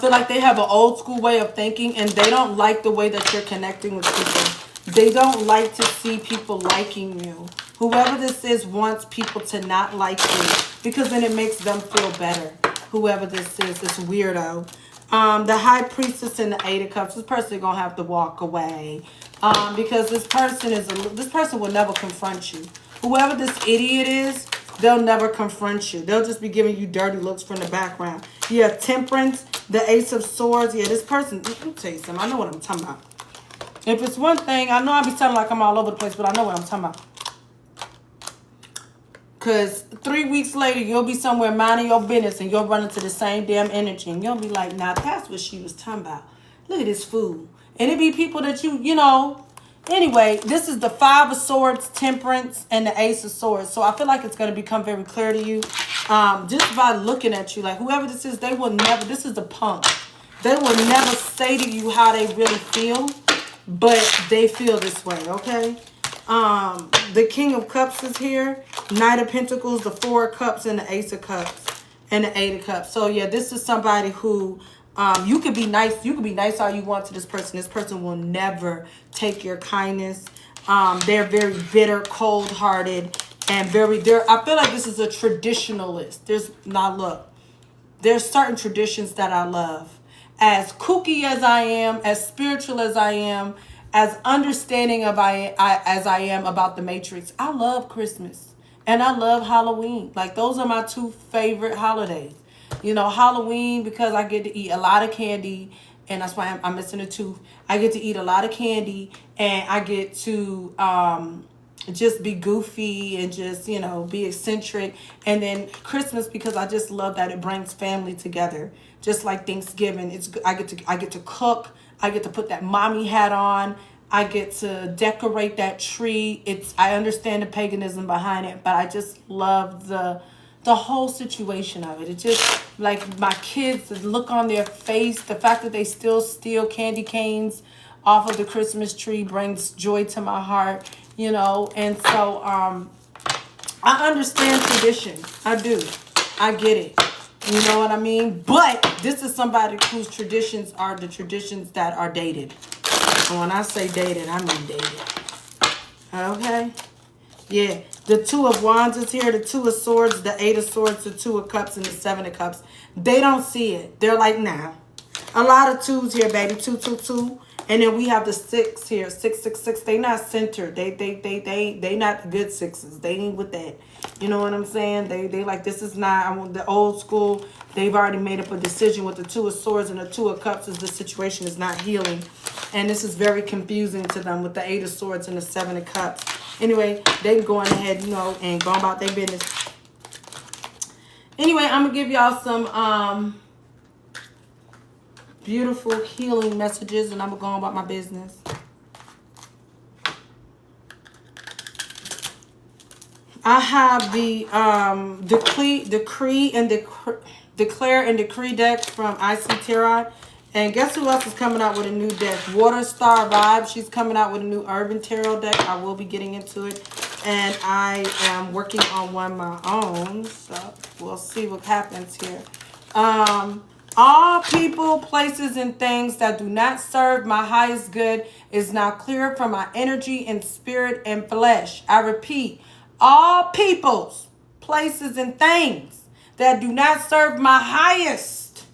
feel like they have an old school way of thinking and they don't like the way that you're connecting with people. They don't like to see people liking you. Whoever this is wants people to not like you because then it makes them feel better. Whoever this is, this weirdo. The High Priestess and the Eight of Cups. This person is going to have to walk away because this person will never confront you. Whoever this idiot is, they'll never confront you. They'll just be giving you dirty looks from the background. You have Temperance, the Ace of Swords. Yeah, this person, let me tell you something. I know what I'm talking about. If it's one thing, I know I be sounding like I'm all over the place, but I know what I'm talking about. Because 3 weeks later, you'll be somewhere minding your business and you'll run into the same damn energy. And you'll be like, now that's what she was talking about. Look at this fool. And it be people that you know. Anyway, this is the Five of Swords, Temperance, and the Ace of Swords. So I feel like it's going to become very clear to you. Just by looking at you. Like whoever this is, they will never, this is the punk. They will never say to you how they really feel. But they feel this way, okay? The King of Cups is here. Knight of Pentacles, the Four of Cups, and the Ace of Cups, and the Eight of Cups. So yeah, this is somebody who you could be nice. You could be nice all you want to this person. This person will never take your kindness. They're very bitter, cold-hearted, and I feel like this is a traditionalist. There's certain traditions that I love. As kooky as I am, as spiritual as I am, as understanding as I am about the Matrix, I love Christmas and I love Halloween. Like those are my two favorite holidays. You know, Halloween because I get to eat a lot of candy and that's why I'm missing a tooth. I get to eat a lot of candy and I get to just be goofy and just, you know, be eccentric. And then Christmas because I just love that it brings family together. Just like Thanksgiving, I get to cook. I get to put that mommy hat on. I get to decorate that tree. I understand the paganism behind it, but I just love the whole situation of it. It's just like my kids, the look on their face, the fact that they still steal candy canes off of the Christmas tree brings joy to my heart, you know. And so I understand tradition. I do. I get it. You know what I mean? But this is somebody whose traditions are the traditions that are dated. And when I say dated, I mean dated. Okay? Yeah. The Two of Wands is here. The Two of Swords, the Eight of Swords, the Two of Cups, and the Seven of Cups. They don't see it. They're like, nah. A lot of twos here, baby. 2, 2, 2. And then we have the 6 here. 6, 6, 6. They not centered. They not the good sixes. They ain't with that. You know what I'm saying? They like, this is not, I want the old school. They've already made up a decision with the Two of Swords and the Two of Cups is the situation is not healing. And this is very confusing to them with the Eight of Swords and the Seven of Cups. Anyway, they going ahead, you know, and going about their business. Anyway, I'm going to give y'all some beautiful healing messages, and I'm going to go on about my business. I have the Declare and Decree deck from IC Tarot. And guess who else is coming out with a new deck? Water Star Vibe. She's coming out with a new Urban Tarot deck. I will be getting into it. And I am working on one of my own. So we'll see what happens here. All people, places, and things that do not serve my highest good is now clear from my energy and spirit and flesh. I repeat, all peoples, places, and things that do not serve my highest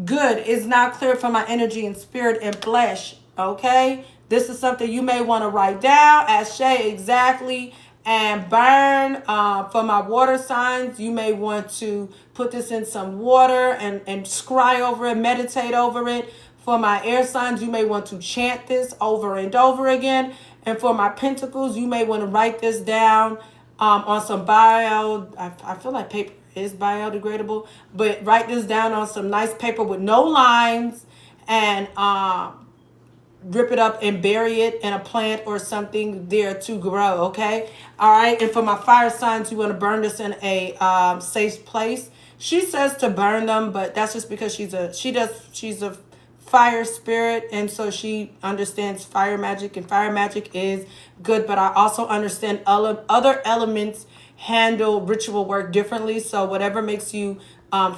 good is now clear from my energy and spirit and flesh. Okay? This is something you may want to write down, as Shay exactly, and burn. For my water signs, you may want to put this in some water and scry over it, meditate over it. For my air signs, you may want to chant this over and over again. And for my pentacles, you may want to write this down on some I feel like paper is biodegradable, but write this down on some nice paper with no lines and rip it up and bury it in a plant or something there to grow. Okay. All right. And for my fire signs, you want to burn this in a safe place. She says to burn them, but that's just because she's a fire spirit, and so she understands fire magic, and fire magic is good, but I also understand other elements handle ritual work differently. So whatever makes you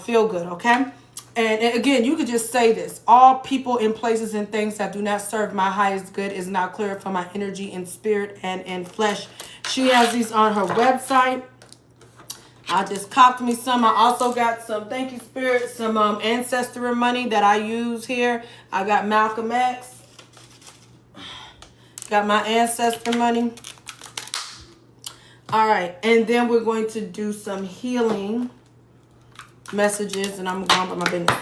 feel good. Okay. And again, you could just say this: all people in places and things that do not serve my highest good is now clear from my energy and spirit and in flesh. She has these on her website. I just copped me some. I also got some, thank you, Spirit, some ancestry money that I use here. I got Malcolm X. Got my ancestry money. All right. And then we're going to do some healing messages, and I'm going about my business.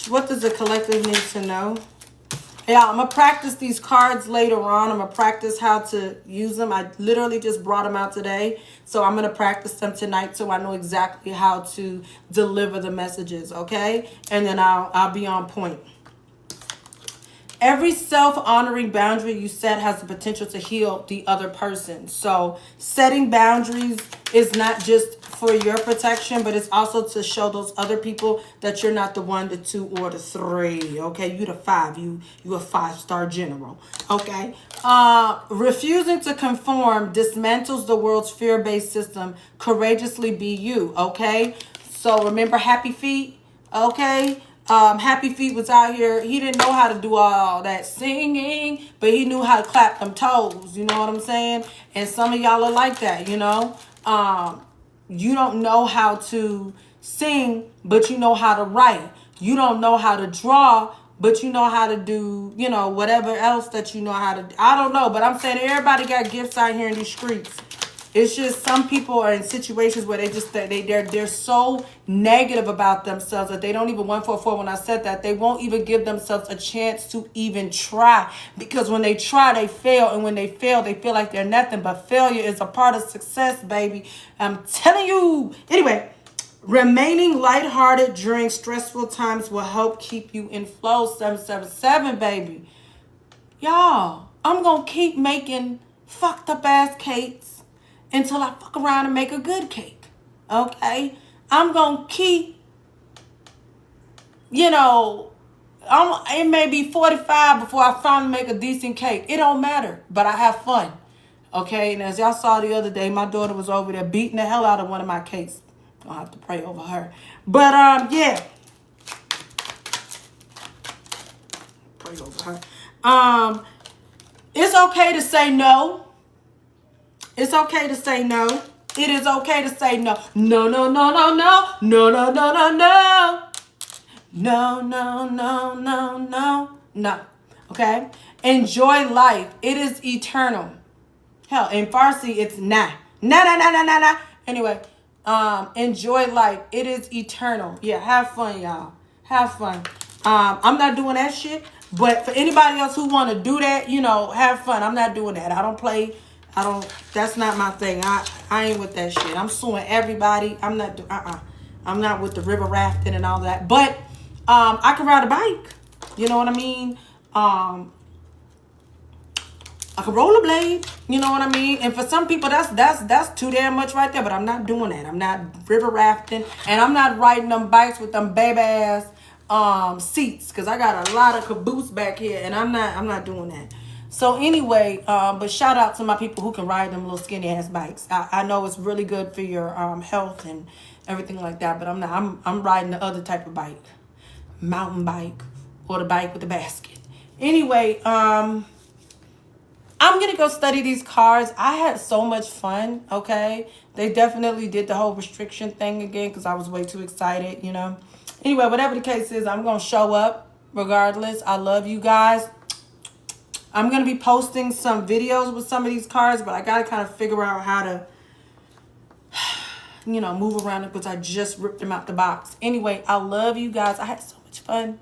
What does the collective need to know? Yeah, I'm going to practice these cards later on. I'm going to practice how to use them. I literally just brought them out today. So I'm going to practice them tonight so I know exactly how to deliver the messages, okay? And then I'll be on point. Every self-honoring boundary you set has the potential to heal the other person. So setting boundaries is not just for your protection, but it's also to show those other people that you're not the 1, the 2, or the 3. Okay, you the 5. You a 5-star general. Okay. Refusing to conform dismantles the world's fear-based system. Courageously be you. Okay. So remember Happy Feet. Okay. Happy Feet was out here. He didn't know how to do all that singing, but he knew how to clap them toes. You know what I'm saying? And some of y'all are like that, you know. You don't know how to sing, but you know how to write. You don't know how to draw, but you know how to do, you know, whatever else that you know how to do. I don't know, but I'm saying everybody got gifts out here in these streets. It's just some people are in situations where they're so negative about themselves that they don't even 144. When I said that, they won't even give themselves a chance to even try, because when they try, they fail, and when they fail, they feel like they're nothing. But failure is a part of success, baby. I'm telling you. Anyway, remaining lighthearted during stressful times will help keep you in flow. 777, baby. Y'all, I'm gonna keep making fucked up ass cakes until I fuck around and make a good cake. Okay? I'm going to keep, you know, it may be 45 before I finally make a decent cake. It don't matter, but I have fun. Okay? And as y'all saw the other day, my daughter was over there beating the hell out of one of my cakes. Don't have to pray over her. But, yeah. Pray over her. It's okay to say no. It's okay to say no. It is okay to say no. No, no, no, no, no. No, no, no, no, no. No, no, no, no, no. No. Okay? Enjoy life. It is eternal. Hell, in Farsi, it's nah. Nah, nah, nah, nah, nah, nah. Anyway, enjoy life. It is eternal. Yeah, have fun, y'all. Have fun. I'm not doing that shit. But for anybody else who want to do that, you know, have fun. I'm not doing that. I don't play. That's not my thing. I ain't with that shit. I'm suing everybody. I'm not, I'm not with the river rafting and all that. But, I can ride a bike. You know what I mean? I can rollerblade. You know what I mean? And for some people, that's too damn much right there. But I'm not doing that. I'm not river rafting. And I'm not riding them bikes with them baby ass seats, because I got a lot of caboose back here, and I'm not doing that. So anyway, but shout out to my people who can ride them little skinny ass bikes. I know it's really good for your health and everything like that, but I'm riding the other type of bike, mountain bike, or the bike with the basket. Anyway, I'm gonna go study these cards. I had so much fun. Okay, they definitely did the whole restriction thing again because I was way too excited, you know. Anyway, whatever the case is, I'm going to show up regardless. I love you guys. I'm going to be posting some videos with some of these cards, but I got to kind of figure out how to, you know, move around it because I just ripped them out the box. Anyway, I love you guys. I had so much fun.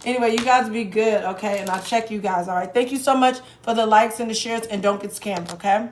Anyway, you guys be good, okay? And I'll check you guys, all right? Thank you so much for the likes and the shares, and don't get scammed, okay?